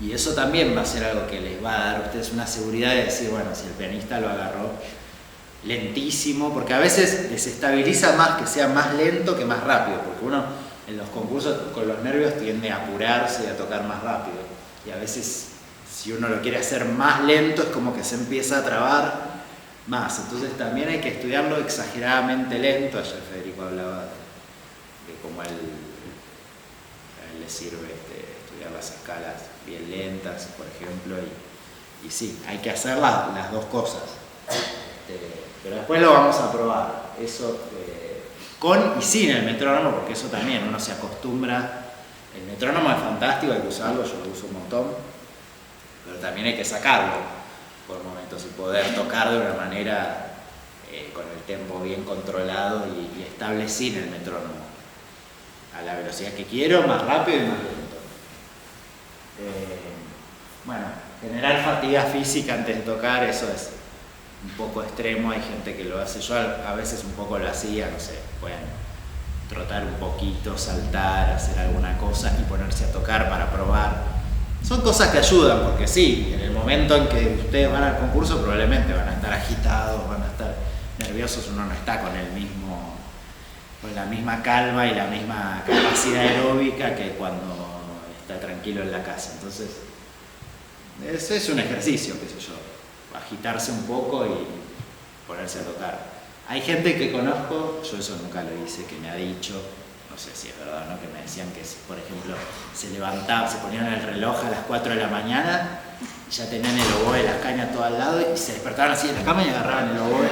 Y eso también va a ser algo que les va a dar a ustedes una seguridad de decir, bueno, si el pianista lo agarró lentísimo, porque a veces desestabiliza más que sea más lento que más rápido, porque uno en los concursos con los nervios tiende a apurarse y a tocar más rápido. Y a veces, si uno lo quiere hacer más lento, es como que se empieza a trabar más. Entonces también hay que estudiarlo exageradamente lento. Ayer Federico hablaba de cómo a él le sirve estudiar las escalas bien lentas, por ejemplo. Y sí, hay que hacer las dos cosas. Pero después lo vamos a probar. Eso con y sin el metrónomo, porque eso también uno se acostumbra El metrónomo es fantástico, hay que usarlo, yo lo uso un montón, pero también hay que sacarlo por momentos y poder tocar de una manera con el tempo bien controlado y estable sin el metrónomo, a la velocidad que quiero, más rápido y más lento. Bueno, generar fatiga física antes de tocar, eso es un poco extremo, hay gente que lo hace, yo a veces un poco lo hacía, no sé, pueden trotar un poquito, saltar, hacer alguna cosa y ponerse a tocar para probar. Son cosas que ayudan, porque sí, en el momento en que ustedes van al concurso probablemente van a estar agitados, van a estar nerviosos, uno no está con la misma calma y la misma capacidad aeróbica que cuando está tranquilo en la casa. Entonces, eso es un ejercicio, qué sé yo, agitarse un poco y ponerse a tocar. Hay gente que conozco, yo eso nunca lo hice, que me ha dicho, no sé si es verdad o no, que me decían que, por ejemplo, se levantaban, se ponían el reloj a las 4 de la mañana, ya tenían el oboe, las cañas todo al lado y se despertaban así en la cama y agarraban el oboe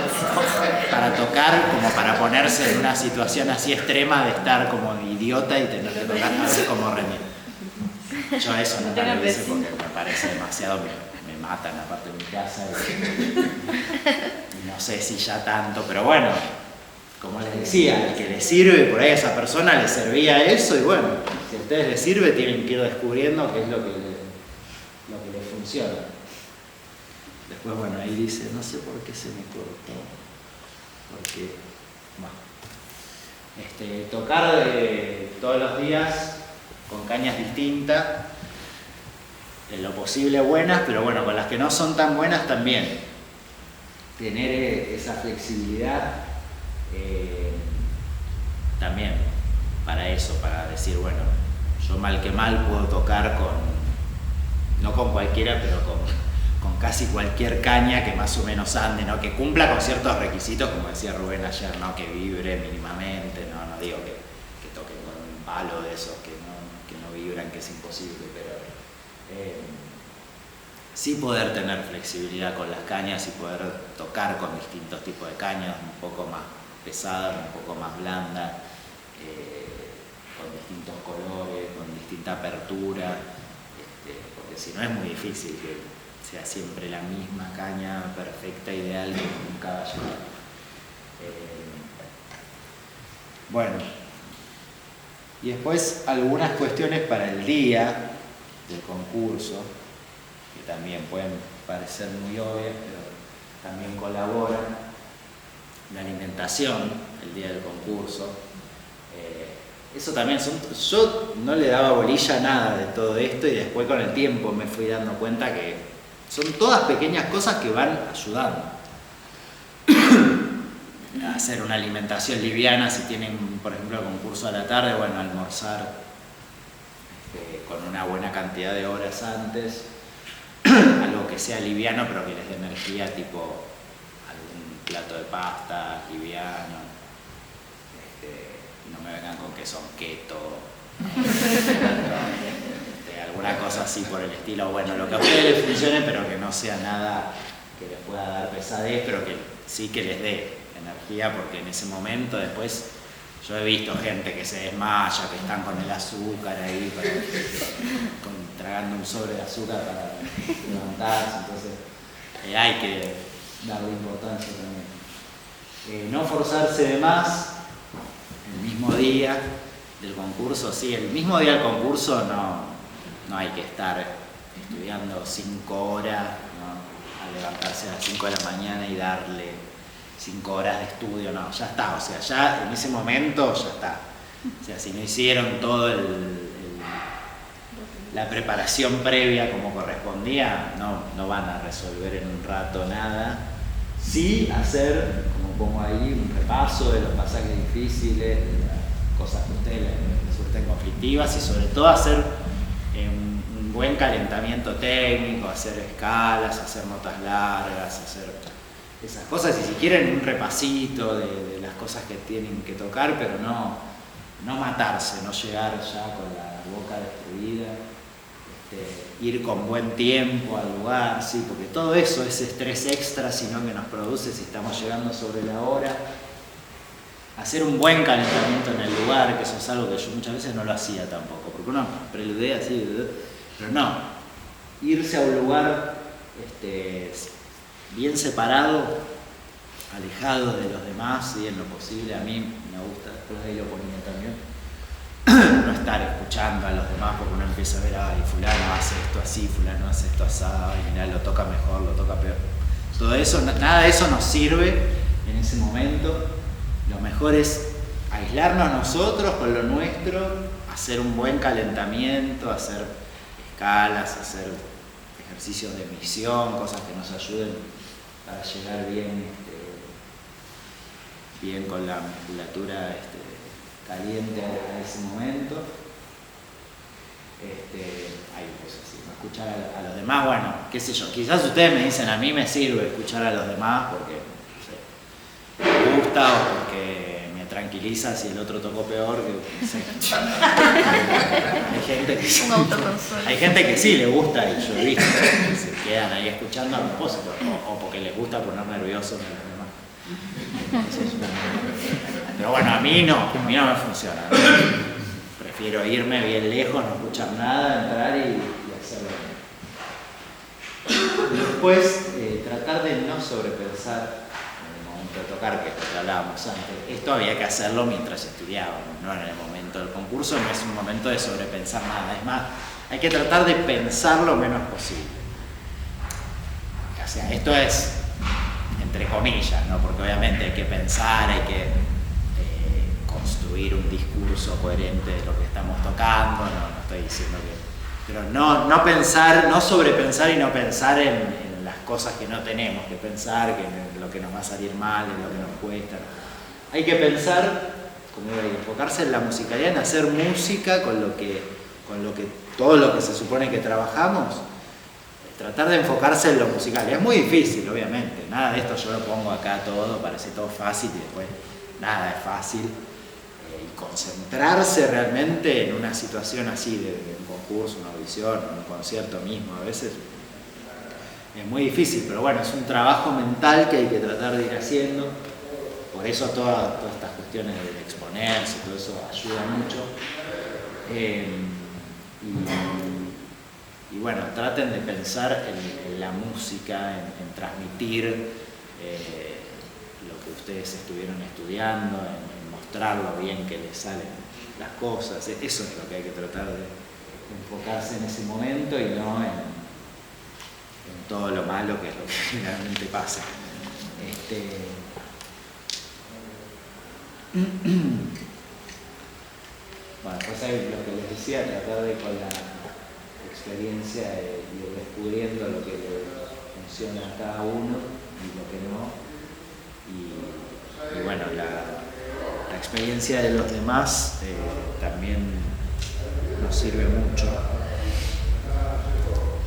para tocar, como para ponerse en una situación así extrema de estar como idiota y tener que tocar a ver cómo rendir. Yo eso nunca lo hice porque me parece demasiado, me matan aparte de mi casa y no sé si ya tanto, pero bueno, como les decía, el que le sirve, por ahí a esa persona le servía eso y bueno, si a ustedes les sirve tienen que ir descubriendo qué es lo que les funciona. Después, bueno, ahí dice, no sé por qué se me cortó, porque, bueno, tocar todos los días con cañas distintas, en lo posible buenas, pero bueno, con las que no son tan buenas también. Tener esa flexibilidad también para eso, para decir, bueno, yo mal que mal puedo tocar no con cualquiera, pero con casi cualquier caña que más o menos ande, ¿no? Que cumpla con ciertos requisitos, como decía Rubén ayer, ¿no? Que vibre mínimamente, no digo que toquen con un palo de esos que no vibran, que es imposible, pero sí poder tener flexibilidad con las cañas y poder tocar con distintos tipos de cañas, un poco más pesadas, un poco más blandas, con distintos colores, con distinta apertura, porque si no es muy difícil que sea siempre la misma caña perfecta, ideal que nunca va a llegar. Bueno, y después algunas cuestiones para el día del concurso, que también pueden parecer muy obvias, pero también colaboran. La alimentación el día del concurso. Eso también yo no le daba bolilla a nada de todo esto y después con el tiempo me fui dando cuenta que son todas pequeñas cosas que van ayudando a hacer una alimentación liviana. Si tienen, por ejemplo, el concurso a la tarde, bueno, almorzar con una buena cantidad de horas antes, algo que sea liviano pero que les dé energía, tipo algún plato de pasta liviano, no me vengan con que son keto, alguna cosa así por el estilo, bueno, lo que a ustedes les funcione pero que no sea nada que les pueda dar pesadez, pero que sí que les dé energía, porque en ese momento después yo he visto gente que se desmaya, que están con el azúcar ahí, tragando un sobre de azúcar para levantarse, entonces hay que darle importancia también. No forzarse de más el mismo día del concurso, sí, el mismo día del concurso no hay que estar estudiando 5 horas, ¿no? A levantarse a las 5 de la mañana y darle 5 horas de estudio, no, ya está, o sea, ya en ese momento ya está. O sea, si no hicieron todo la preparación previa como correspondía, no van a resolver en un rato nada. Sí hacer, como pongo ahí, un repaso de los pasajes difíciles, de las cosas que a ustedes les resulten conflictivas y sobre todo hacer un buen calentamiento técnico, hacer escalas, hacer notas largas, hacer esas cosas, y si quieren un repasito de las cosas que tienen que tocar, pero no matarse, no llegar ya con la boca destruida, ir con buen tiempo al lugar, sí, porque todo eso es estrés extra, sino que nos produce si estamos llegando sobre la hora. hacer un buen calentamiento en el lugar, que eso es algo que yo muchas veces no lo hacía tampoco, porque uno preludea así, pero no, irse a un lugar bien separado, alejado de los demás, y en lo posible a mí me gusta, después de ahí lo ponía también, no estar escuchando a los demás porque uno empieza a ver, ay, fulano hace esto así, fulano hace esto así, ay, mirá, lo toca mejor, lo toca peor. Todo eso, nada de eso nos sirve en ese momento. Lo mejor es aislarnos nosotros con lo nuestro, hacer un buen calentamiento, hacer escalas, hacer ejercicios de misión, cosas que nos ayuden para llegar bien con la musculatura caliente a ese momento. Hay cosas así, ¿no? Escuchar a los demás, bueno, qué sé yo, quizás ustedes me dicen, a mí me sirve escuchar a los demás porque no sé, me gusta o porque me tranquiliza si el otro tocó peor, que no sé. Hay gente que sí le gusta y yo he visto que se quedan ahí escuchando a propósito, o porque les gusta poner nerviosos a los demás. Pero bueno, a mí no me funciona, ¿no? Prefiero irme bien lejos, no escuchar nada, entrar y hacerlo. Después, tratar de no sobrepensar en el momento de tocar, que es lo que hablábamos antes. Esto había que hacerlo mientras estudiábamos, no en el momento del concurso, no es un momento de sobrepensar nada. Es más, hay que tratar de pensar lo menos posible. O sea, esto es entre comillas, ¿no? Porque obviamente hay que pensar, hay que construir un discurso coherente de lo que estamos tocando, no estoy diciendo que... Pero no pensar, no sobrepensar y no pensar en las cosas que no tenemos que pensar, que en lo que nos va a salir mal, en lo que nos cuesta. Hay que pensar, como iba a enfocarse en la musicalidad, en hacer música con lo que todo lo que se supone que trabajamos, tratar de enfocarse en lo musical. Es muy difícil, obviamente, nada de esto yo lo pongo acá todo, parece todo fácil y después nada es fácil. Y concentrarse realmente en una situación así de un concurso, una audición, un concierto mismo, a veces es muy difícil, pero bueno, es un trabajo mental que hay que tratar de ir haciendo. Por eso todas estas cuestiones de exponerse, todo eso ayuda mucho. Y bueno, traten de pensar en la música, en transmitir lo que ustedes estuvieron estudiando, en mostrar lo bien que les salen las cosas. Eso es lo que hay que tratar de enfocarse en ese momento y no en todo lo malo que es lo que generalmente pasa. Bueno, pues hay lo que les decía, tratar de con la experiencia y ir descubriendo lo que le funciona a cada uno y lo que no. Y bueno, la experiencia de los demás también nos sirve mucho.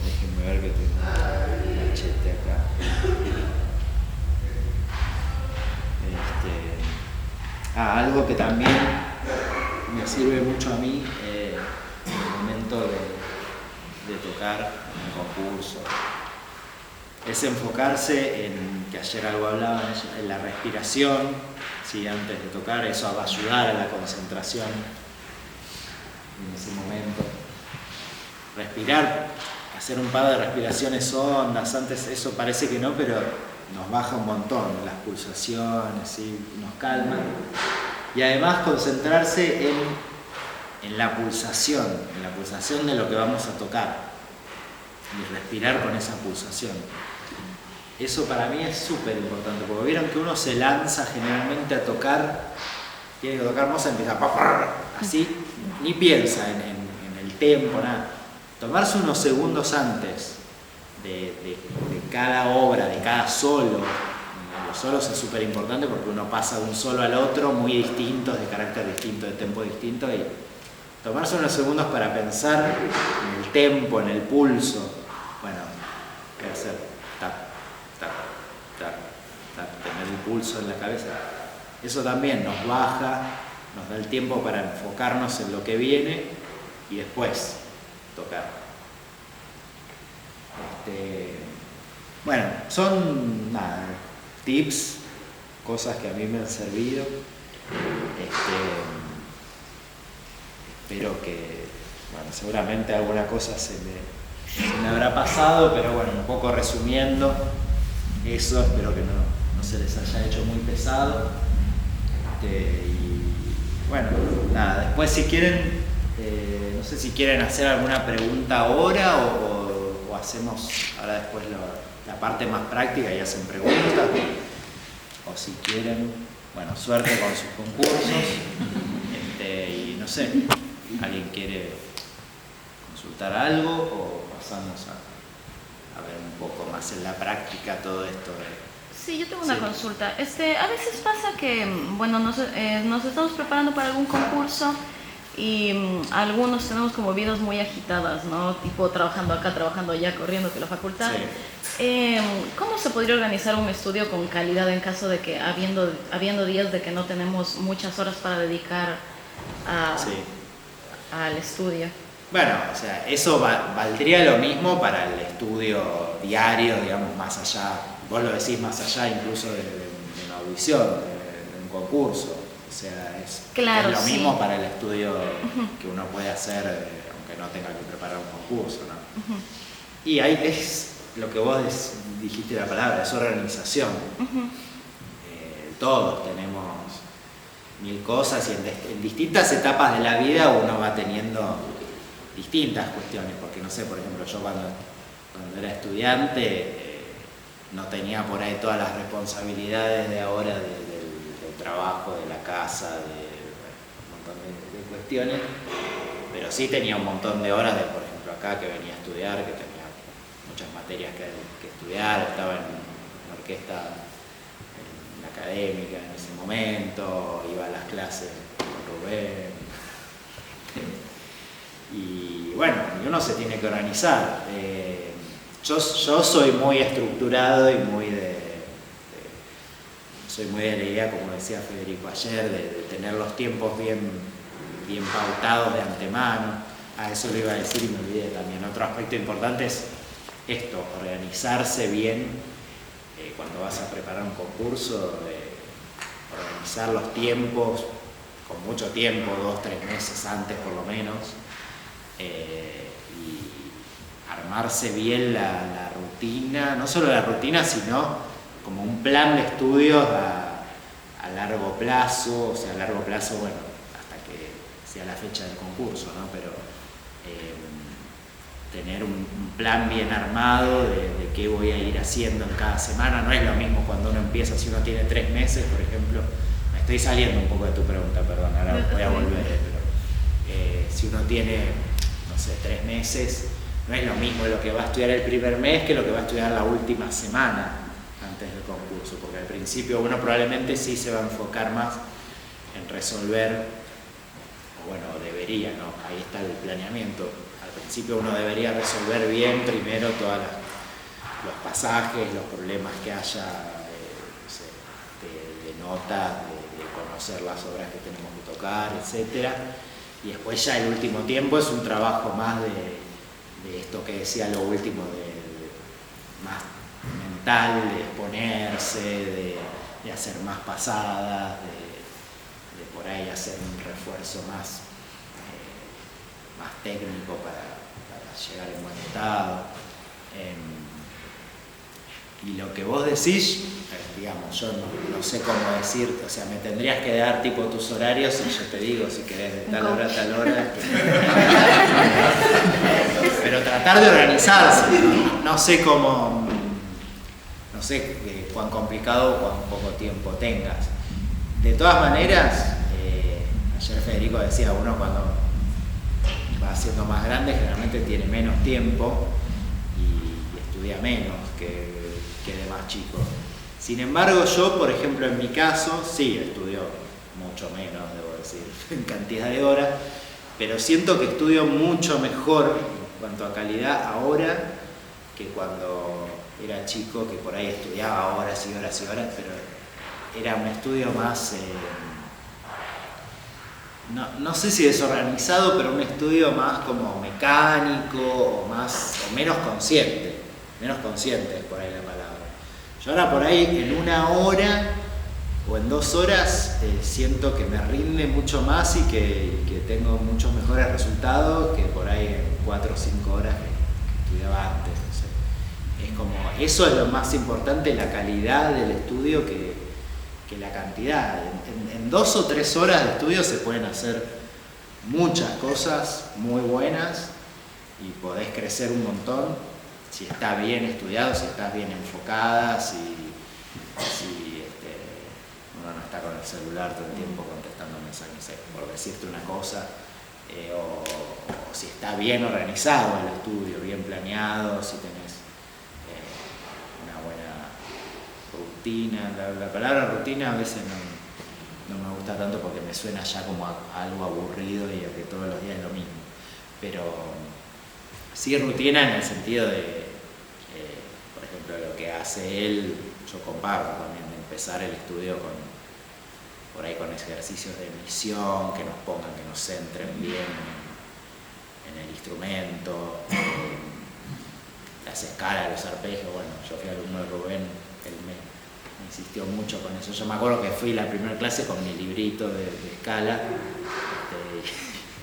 Déjenme ver que tengo un machete acá. Algo que también me sirve mucho a mí en el momento de tocar en un concurso es enfocarse en, que ayer algo hablaban, en la respiración, ¿sí? Antes de tocar, eso va a ayudar a la concentración en ese momento. Respirar, hacer un par de respiraciones hondas, antes eso parece que no, pero nos baja un montón las pulsaciones, ¿sí? Nos calma. Y además concentrarse en la pulsación de lo que vamos a tocar y respirar con esa pulsación. Eso para mí es súper importante, porque vieron que uno se lanza generalmente a tocar, tiene que tocar Mozart, empieza así, ni piensa en el tempo, nada. Tomarse unos segundos antes de cada obra, de cada solo. Los solos es súper importante porque uno pasa de un solo al otro muy distintos, de carácter distinto, de tempo distinto, y tomarse unos segundos para pensar en el tempo, en el pulso. Bueno, ¿qué hacer? Tap, tap, tap, tap, tener el pulso en la cabeza. Eso también nos baja, nos da el tiempo para enfocarnos en lo que viene y después tocar. Bueno, son tips, cosas que a mí me han servido. Espero que, bueno, seguramente alguna cosa se me habrá pasado, pero bueno, un poco resumiendo eso, espero que no se les haya hecho muy pesado. Y bueno, nada, después si quieren, no sé si quieren hacer alguna pregunta ahora o hacemos ahora después la parte más práctica y hacen preguntas, o si quieren, bueno, suerte con sus concursos. Y no sé, ¿alguien quiere consultar algo o pasamos a ver un poco más en la práctica todo esto? Sí, yo tengo una consulta. A veces pasa que, bueno, nos estamos preparando para algún concurso y algunos tenemos como vidas muy agitadas, ¿no? Tipo trabajando acá, trabajando allá, corriendo que la facultad. Sí. ¿Cómo se podría organizar un estudio con calidad en caso de que habiendo días de que no tenemos muchas horas para dedicar al estudio? Bueno, o sea, eso valdría lo mismo para el estudio diario, digamos, más allá, vos lo decís más allá incluso de una audición, de un concurso. O sea, es lo mismo para el estudio que uno puede hacer, aunque no tenga que preparar un concurso, ¿no? Y ahí es lo que vos dijiste la palabra, es organización. Todos tenemos mil cosas y en distintas etapas de la vida uno va teniendo distintas cuestiones, porque no sé, por ejemplo, yo cuando era estudiante no tenía por ahí todas las responsabilidades de ahora del trabajo, de la casa, un montón de cuestiones, pero sí tenía un montón de horas de, por ejemplo, acá que venía a estudiar, que tenía muchas materias que estudiar, estaba en la orquesta en la académica en ese momento, iba a las clases con Rubén. Y bueno, uno se tiene que organizar. Yo soy muy estructurado y soy muy de la idea, como decía Federico ayer, de tener los tiempos bien pautados de antemano. Eso lo iba a decir y me olvidé también. Otro aspecto importante es esto, organizarse bien cuando vas a preparar un concurso, organizar los tiempos con mucho tiempo, 2-3 meses antes por lo menos. Y armarse bien la rutina, no solo la rutina, sino como un plan de estudios a largo plazo, o sea, a largo plazo, bueno, hasta que sea la fecha del concurso, ¿no? Pero tener un plan bien armado de qué voy a ir haciendo en cada semana. No es lo mismo cuando uno empieza, si uno tiene 3 meses, por ejemplo. Me estoy saliendo un poco de tu pregunta, perdón, ahora voy a volver, pero si uno tiene, no sé, 3 meses, no es lo mismo lo que va a estudiar el primer mes que lo que va a estudiar la última semana antes del concurso, porque al principio uno probablemente sí se va a enfocar más en resolver, o bueno, debería, ¿no? Ahí está el planeamiento. Al principio uno debería resolver bien primero todos los pasajes, los problemas que haya de notas, de conocer las obras que tenemos que tocar, etc. Y después ya el último tiempo es un trabajo más de esto que decía lo último, más mental, de exponerse, de hacer más pasadas, de por ahí hacer un refuerzo más técnico para llegar en buen estado. Y lo que vos decís, digamos, yo no sé cómo decirte, o sea, me tendrías que dar tipo tus horarios y yo te digo si querés de tal hora a tal hora. Pero tratar de organizarse, no sé cómo, no sé cuán complicado o cuán poco tiempo tengas. De todas maneras, ayer Federico decía, uno cuando va siendo más grande generalmente tiene menos tiempo y estudia menos que de más chico. Sin embargo, yo, por ejemplo, en mi caso, sí estudio mucho menos, debo decir, en cantidad de horas, pero siento que estudio mucho mejor en cuanto a calidad ahora que cuando era chico, que por ahí estudiaba horas y horas y horas, pero era un estudio más, no sé si desorganizado, pero un estudio más como mecánico o menos consciente es por ahí la palabra. Yo ahora por ahí en 1 hora o en 2 2 horas siento que me rinde mucho más y que tengo muchos mejores resultados que por ahí en 4 o 5 horas que estudiaba antes. No sé. Es como, eso es lo más importante, la calidad del estudio que la cantidad. En 2 o 3 horas de estudio se pueden hacer muchas cosas muy buenas y podés crecer un montón si está bien estudiado, si estás bien enfocada, si uno no está con el celular todo el tiempo contestando mensajes, no sé, por decirte una cosa, o si está bien organizado el estudio, bien planeado, si tenés una buena rutina. La palabra rutina a veces no me gusta tanto porque me suena ya como a algo aburrido y a que todos los días es lo mismo, pero sí rutina en el sentido de, por ejemplo, lo que hace él, yo comparto también, de empezar el estudio por ahí con ejercicios de emisión, que nos pongan, que nos centren bien en el instrumento, las escalas, los arpegios. Bueno, yo fui alumno de Rubén, él me insistió mucho con eso. Yo me acuerdo que fui la primera clase con mi librito de escala,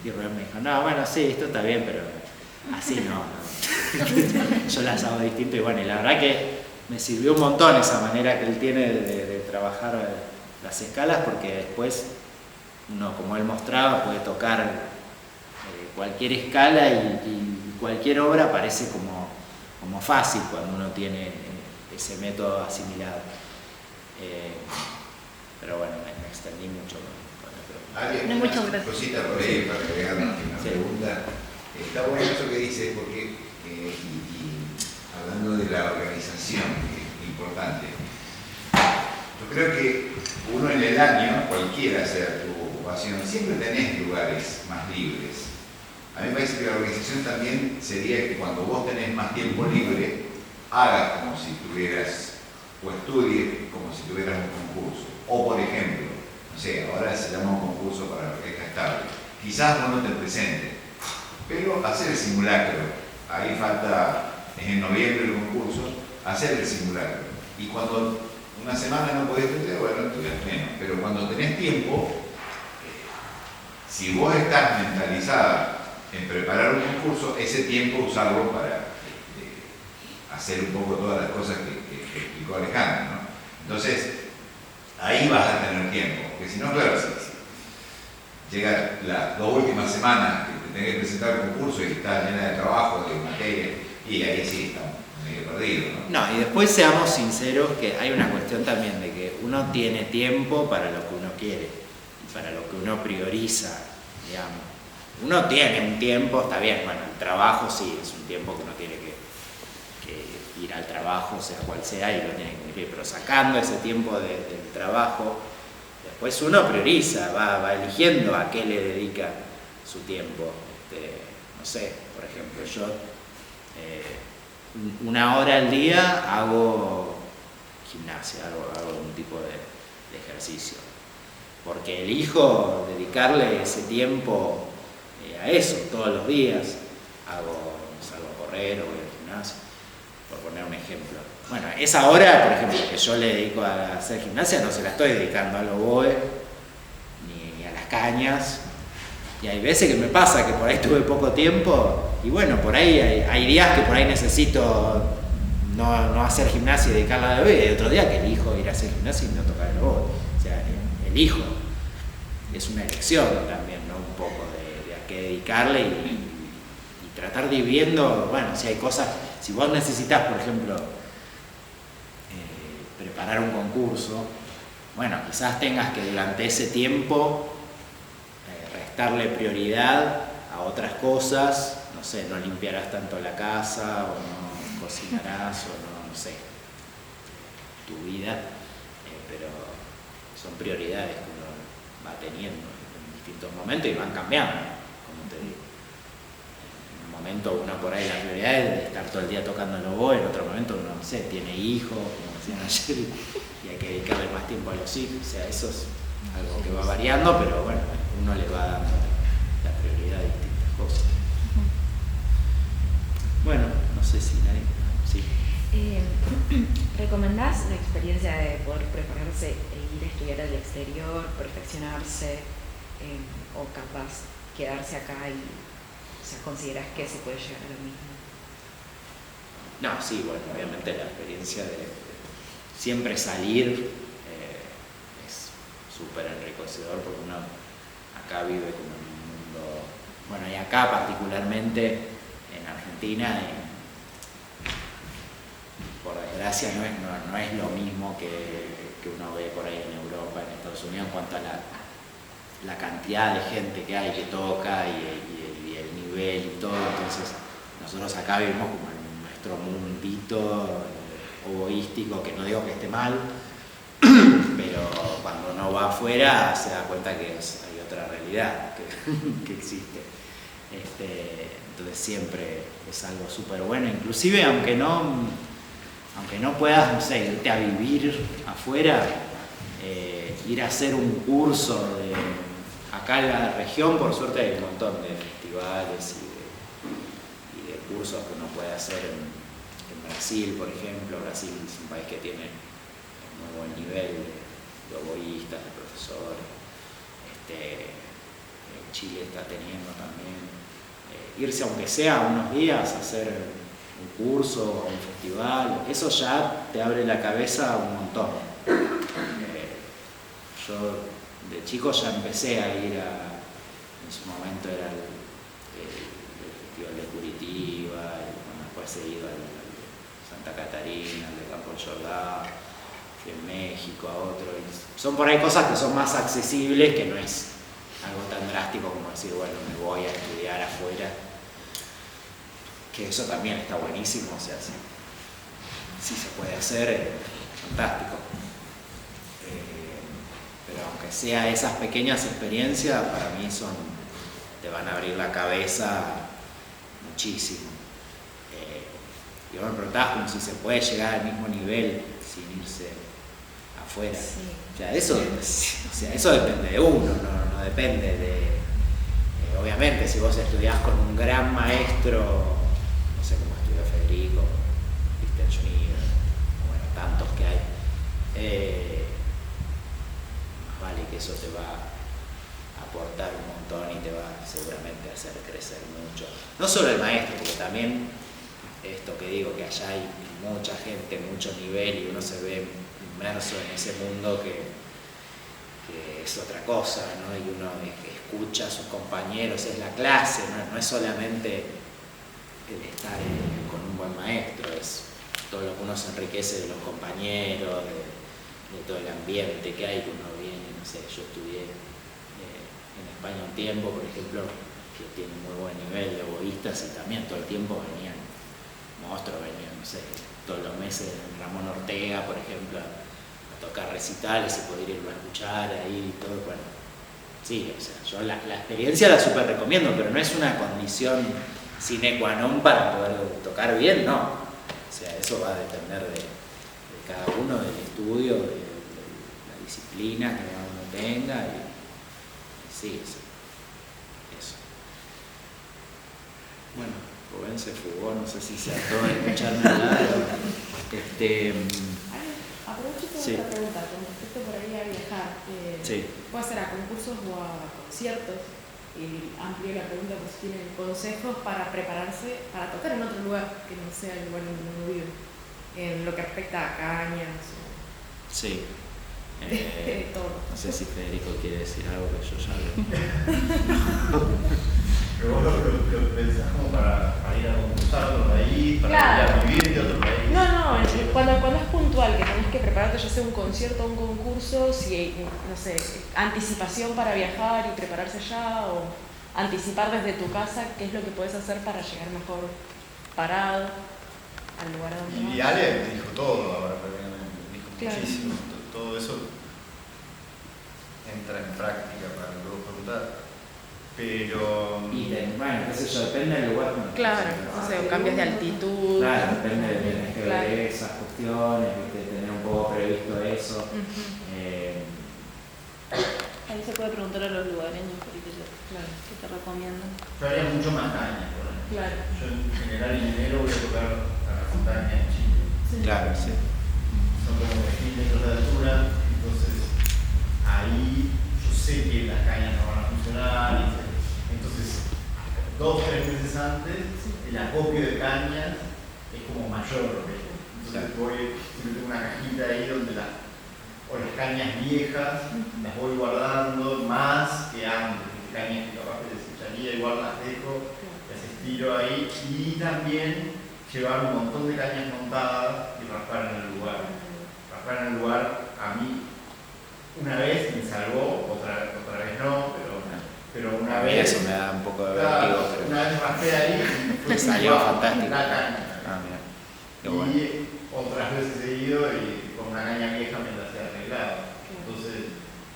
y Rubén me dijo, no, bueno, sí, esto está bien, pero así no. Yo las hago distinto y bueno, y la verdad que me sirvió un montón esa manera que él tiene de trabajar las escalas, porque después uno, como él mostraba, puede tocar cualquier escala y cualquier obra parece como fácil cuando uno tiene ese método asimilado. Pero bueno, me extendí mucho con la pregunta. Hay Muchas una gracias. cosita por ahí para agregar una pregunta. Está bueno eso que dices, porque hablando de la organización, que es importante, yo creo que uno en el año, cualquiera sea tu ocupación, siempre tenés lugares más libres. A mí me parece que la organización también sería que cuando vos tenés más tiempo libre, hagas como si tuvieras, o estudies como si tuvieras un concurso. O por ejemplo, no sé, ahora se llama un concurso para la orquesta estable. Quizás vos no te presentes, pero hacer el simulacro. Ahí falta, es en noviembre el concurso, hacer el simulacro. Y cuando una semana no podés estudiar, bueno, estudias menos. Pero cuando tenés tiempo, si vos estás mentalizada en preparar un concurso, ese tiempo usarlo para hacer un poco todas las cosas que explicó Alejandro, ¿no? Entonces, ahí vas a tener tiempo, porque si no, claro, si llegan las 2 últimas semanas que te tenés que presentar el concurso y está llena de trabajo, de materia, y ahí sí estamos medio perdidos, ¿no? No, y después seamos sinceros que hay una cuestión también de que uno tiene tiempo para lo que uno quiere, para lo que uno prioriza, digamos. Uno tiene un tiempo, está bien, bueno, el trabajo sí, es un tiempo que uno tiene que ir al trabajo, sea cual sea, y lo tiene que cumplir, pero sacando ese tiempo del trabajo, después uno prioriza, va eligiendo a qué le dedica su tiempo. No sé, por ejemplo, yo 1 hora al día hago gimnasia, hago un tipo de ejercicio, porque elijo dedicarle ese tiempo a eso todos los días. Salgo a correr o voy al gimnasio, por poner un ejemplo. Bueno, esa hora, por ejemplo, que yo le dedico a hacer gimnasia, no se la estoy dedicando al oboe ni a las cañas. Y hay veces que me pasa que por ahí tuve poco tiempo y bueno, por ahí hay días que por ahí necesito no hacer gimnasia y dedicarla a oboe, y hay otro día que elijo ir a hacer gimnasia y no tocar el oboe. O sea, elijo. Es una elección también, ¿no? Un poco de a qué dedicarle y tratar de ir viendo, bueno, si hay cosas, si vos necesitas, por ejemplo, preparar un concurso, bueno, quizás tengas que durante ese tiempo restarle prioridad a otras cosas, no sé, no limpiarás tanto la casa, o no cocinarás, o no sé, tu vida, pero son prioridades que uno va teniendo en distintos momentos y van cambiando, como te digo. En un momento uno por ahí la prioridad es de estar todo el día tocando el oboe, en otro momento uno, no sé, tiene hijos, como decían ayer, y hay que dedicarle más tiempo a los hijos. O sea, eso es algo que va variando, pero bueno, uno le va dando la prioridad a distintas cosas. Bueno, no sé si nadie... Sí. ¿Recomendás la experiencia de poder prepararse e ir a estudiar al exterior, perfeccionarse, o capaz quedarse acá y, o sea, consideras que se puede llegar a lo mismo? No, sí, bueno, obviamente la experiencia de siempre salir es súper enriquecedor porque uno acá vive como en un mundo, bueno, y acá particularmente en Argentina, por desgracia no es lo mismo que uno ve por ahí en Europa, en Estados Unidos, en cuanto a la cantidad de gente que hay que toca y el nivel y todo. Entonces nosotros acá vivimos como en nuestro mundito egoístico, que no digo que esté mal, pero cuando uno va afuera se da cuenta que hay otra realidad que existe. Entonces siempre es algo súper bueno, inclusive aunque no puedas, no sé, irte a vivir afuera, ir a hacer un curso acá en la región, por suerte hay un montón de festivales y de cursos que uno puede hacer en Brasil, por ejemplo. Brasil es un país que tiene muy buen nivel de oboístas, de profesores. Chile está teniendo también. Irse aunque sea unos días a hacer un curso o un festival, eso ya te abre la cabeza un montón. Yo de chico ya empecé a ir en su momento era el Festival de Curitiba, y después he ido al Santa Catarina, al de Campo Jordán, fui en México a otro. Y son por ahí cosas que son más accesibles, que no es algo tan drástico como decir, bueno, me voy a estudiar afuera, que eso también está buenísimo, o sea, si se puede hacer, fantástico. Pero aunque sea esas pequeñas experiencias, para mí te van a abrir la cabeza muchísimo. Y vos me preguntabas como si se puede llegar al mismo nivel sin irse afuera. Sí. O sea, eso depende de uno, no depende de... obviamente, si vos estudiás con un gran maestro, no sé cómo estudió Federico, Wittgenstein, bueno, tantos que hay, más vale que eso te va a aportar un montón y te va seguramente a hacer crecer mucho. No solo el maestro, porque también esto que digo, que allá hay mucha gente, mucho nivel y uno se ve inmerso en ese mundo que es otra cosa, ¿no? Y uno escucha a sus compañeros, es la clase, no es solamente el estar con un buen maestro, es todo lo que uno se enriquece de los compañeros, de todo el ambiente que hay, que uno viene, no sé, yo estudié en España un tiempo, por ejemplo, que tiene muy buen nivel de oboístas y también todo el tiempo venían monstruos, no sé, todos los meses Ramón Ortega, por ejemplo, a tocar recitales y poder irlo a escuchar ahí y todo, bueno, sí, o sea, yo la experiencia la súper recomiendo, pero no es una condición sine qua non para poder tocar bien, no. O sea, eso va a depender de cada uno, del estudio, de la disciplina que cada uno tenga y sí, eso. Bueno, Rubén se fugó, no sé si se ató a escucharme hablar. Aprovecho Sí. otra pregunta con respecto por ahí a viajar. Sí. Puede ser a concursos o a conciertos. Y amplio la pregunta por si tienen consejos para prepararse para tocar en otro lugar que no sea el lugar donde uno vive. En lo que respecta a cañas Sí. o todo. No sé si Federico quiere decir algo que yo ya lo... Pero vos lo pensás como para ir a concursar a otro país, para Claro. ir a vivir de otro país. No, cuando es puntual, que tenés que prepararte ya sea un concierto o un concurso, si, no sé, anticipación para viajar y prepararse allá, o anticipar desde tu casa qué es lo que puedes hacer para llegar mejor parado al lugar a donde Y vas. Ale te dijo todo ahora, prácticamente, dijo Claro. muchísimo. Todo eso entra en práctica para lo que vos preguntás. Pero. bueno, qué sé yo, depende del lugar. Claro, no sé, o cambios de altitud. Claro, depende de tener que Claro. ver esas cuestiones, ¿viste? Tener un poco previsto eso. Ujú. Ahí se puede preguntar a los lugareños Claro. que te recomiendan. Yo haría mucho más caña, por ejemplo. Claro. Yo en general en enero voy a tocar a la montaña en Chile. Sí. Claro, sí. Son como 1000 metros de altura, entonces antes, el acopio de cañas es como mayor. Entonces siempre tengo una cajita ahí donde las cañas viejas las voy guardando más que antes, cañas que capaz que desecharía, igual las dejo, las estiro ahí, y también llevar un montón de cañas montadas y raspar en el lugar. Raspar en el lugar a mí una vez me salvó, otra vez no, pero una vez. Eso me da un poco de Claro, vértigo, pero una vez raspé ahí y me salió fantástico. la caña. Mira, qué bueno. Y otras veces he ido y con una caña vieja me las he arreglado. Entonces,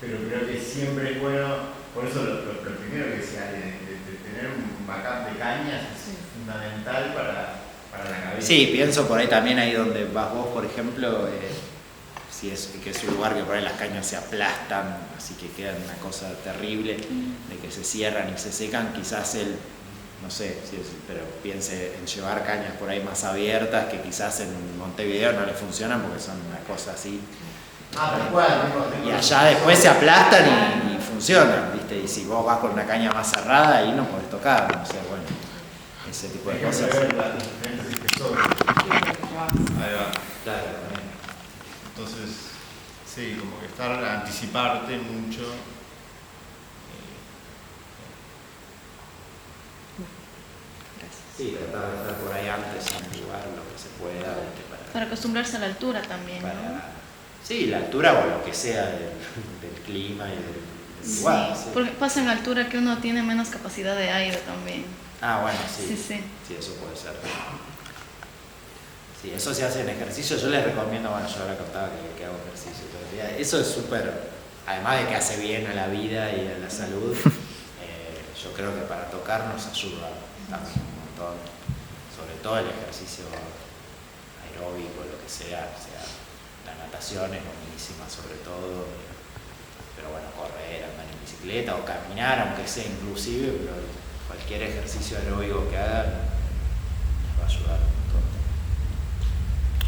pero creo que siempre es bueno, por eso lo primero que decía, de tener un backup de cañas es fundamental para la cabeza. Sí, pienso por ahí también, ahí donde vas vos, por ejemplo, si es que es un lugar que por ahí las cañas se aplastan, así que quedan una cosa terrible, de que se cierran y se secan, quizás no sé, pero piense en llevar cañas por ahí más abiertas, que quizás en Montevideo no le funcionan porque son una cosa así. Tal cual, Y allá después se aplastan y funcionan, ¿viste? Y si vos vas con una caña más cerrada, ahí no podés tocar, no sé, bueno, ese tipo de cosas. Las diferentes espesores. Ahí va. Claro, también. Entonces, sí, como que anticiparte mucho. Sí, tratar de estar por ahí antes en el lugar, lo que se pueda. Para acostumbrarse a la altura también, ¿no? Sí, la altura o lo que sea del clima y del lugar. Sí, porque pasa en altura que uno tiene menos capacidad de aire también. Ah, bueno, sí. Sí. Eso puede ser. Sí, eso se hace en ejercicio. Yo les recomiendo, bueno, yo ahora contaba que hago ejercicio todo el día. Eso es súper, además de que hace bien a la vida y a la salud, yo creo que para tocar nos ayuda también un montón. Sobre todo el ejercicio aeróbico, lo que sea. O sea, la natación es buenísima sobre todo. Pero bueno, correr, andar en bicicleta o caminar, aunque sea inclusive, pero cualquier ejercicio aeróbico que hagan nos va a ayudar un montón.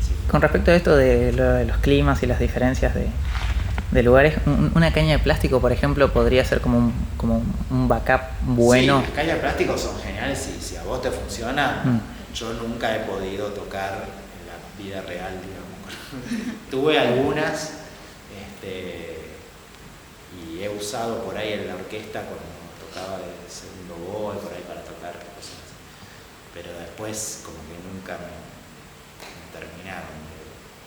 Sí. Con respecto a esto de los climas y las diferencias de lugares, una caña de plástico, por ejemplo, podría ser como un backup bueno. Sí, las cañas de plástico son geniales si a vos te funciona. Yo nunca he podido tocar en la vida real, digamos. Tuve algunas y he usado por ahí en la orquesta cuando tocaba de segundo gol, por ahí para tocar cosas así. Pero después como que nunca me terminaron de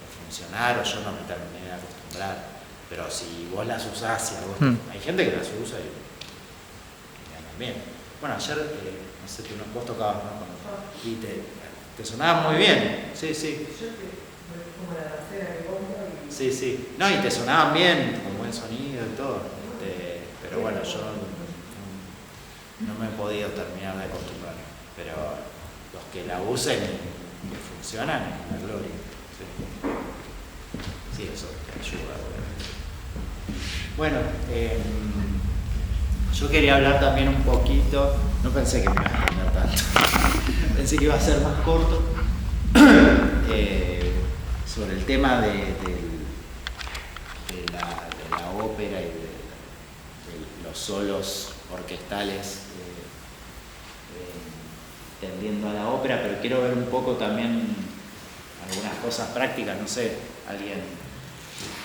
funcionar o yo no me terminé de acostumbrar. Pero si vos las usás, hay gente que las usa y andan bien. Bueno, ayer, no sé, vos tocabas, ¿no? Y te sonaba muy bien, sí. Sí. No, y te sonaban bien, con buen sonido y todo. Pero bueno, yo no me he podido terminar de acostumbrar. Pero los que la usen y funcionan, es una gloria. Sí, eso te ayuda, obviamente. Bueno, yo quería hablar también un poquito, no pensé que me iba a extender tanto, pensé que iba a ser más corto, sobre el tema de la ópera y de los solos orquestales tendiendo a la ópera, pero quiero ver un poco también algunas cosas prácticas, no sé, alguien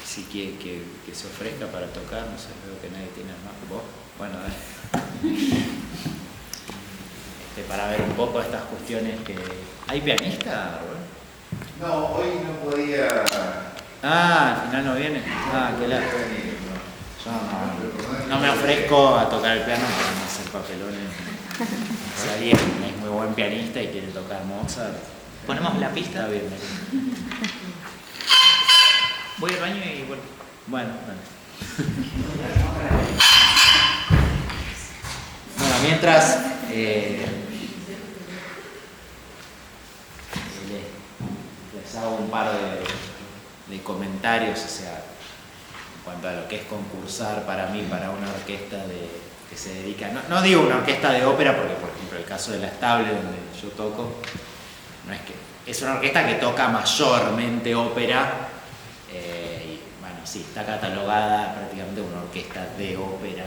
si quiere que se ofrezca para tocar, no sé, veo que nadie tiene más. ¿Vos? Bueno, para ver un poco estas cuestiones que... ¿Hay pianista, Rubén? No, hoy no podía. Ah, al final no viene. Ah, qué lástima. Yo no me ofrezco a tocar el piano para no hacer papelones. Si alguien es muy buen pianista y quiere tocar Mozart, Ponemos la pista. está bien. Voy al baño y vuelvo. Bueno. Bueno, mientras les hago un par de comentarios, o sea, en cuanto a lo que es concursar para mí, para una orquesta que se dedica, no digo una orquesta de ópera, porque por ejemplo el caso de La Estable, donde yo toco, no es que es una orquesta que toca mayormente ópera. Sí, está catalogada prácticamente una orquesta de ópera,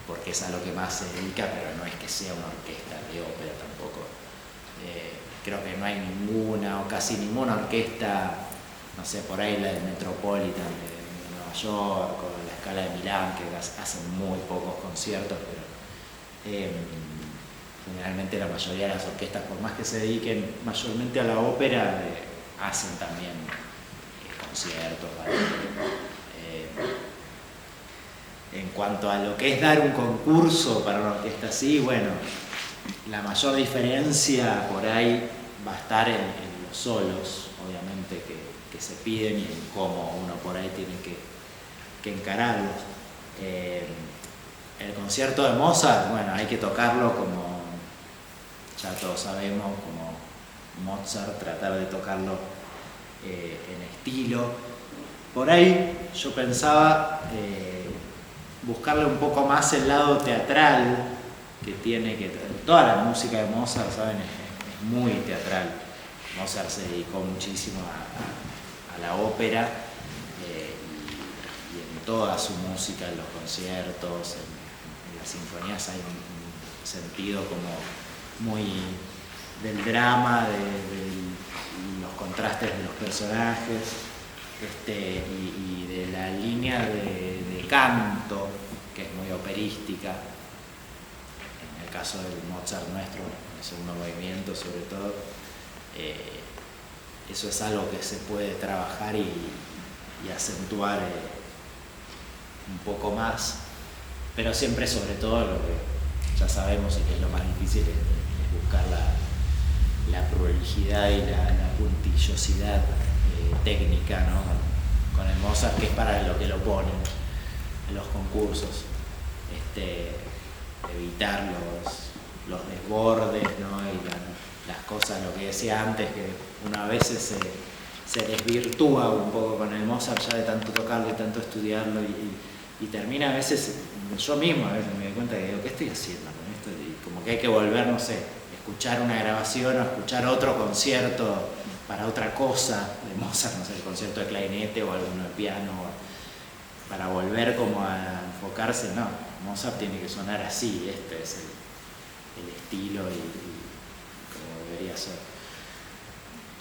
porque es a lo que más se dedica, pero no es que sea una orquesta de ópera tampoco. Creo que no hay ninguna o casi ninguna orquesta, no sé, por ahí la del Metropolitan de Nueva York o la Scala de Milán, que hacen muy pocos conciertos, pero generalmente la mayoría de las orquestas, por más que se dediquen mayormente a la ópera, hacen también conciertos. En cuanto a lo que es dar un concurso para una orquesta así, bueno, la mayor diferencia por ahí va a estar en los solos, obviamente, que se piden y en cómo uno por ahí tiene que encararlos. El concierto de Mozart, bueno, hay que tocarlo como, ya todos sabemos, como Mozart, tratar de tocarlo en estilo. Por ahí yo pensaba buscarle un poco más el lado teatral que tiene, que toda la música de Mozart, ¿saben? Es muy teatral. Mozart se dedicó muchísimo a la ópera y en toda su música, en los conciertos, en las sinfonías hay un sentido como muy del drama, de los contrastes de los personajes y de la línea de canto, que es muy operística. En el caso del Mozart nuestro, el segundo movimiento sobre todo, eso es algo que se puede trabajar y acentuar un poco más, pero siempre sobre todo lo que ya sabemos y que es lo más difícil es buscar la prolijidad y la puntillosidad técnica, ¿no? Con el Mozart, que es para lo que lo ponen en los concursos, evitar los desbordes, ¿no? Y las cosas, lo que decía antes, que una vez se desvirtúa un poco con el Mozart ya de tanto tocarlo y tanto estudiarlo y termina a veces, yo mismo a veces me doy cuenta que digo, ¿qué estoy haciendo con esto? Y como que hay que volver, no sé, escuchar una grabación o escuchar otro concierto para otra cosa de Mozart, no sé, el concierto de clarinete o alguno de piano, para volver como a enfocarse, no, Mozart tiene que sonar así, este es el estilo y como debería ser.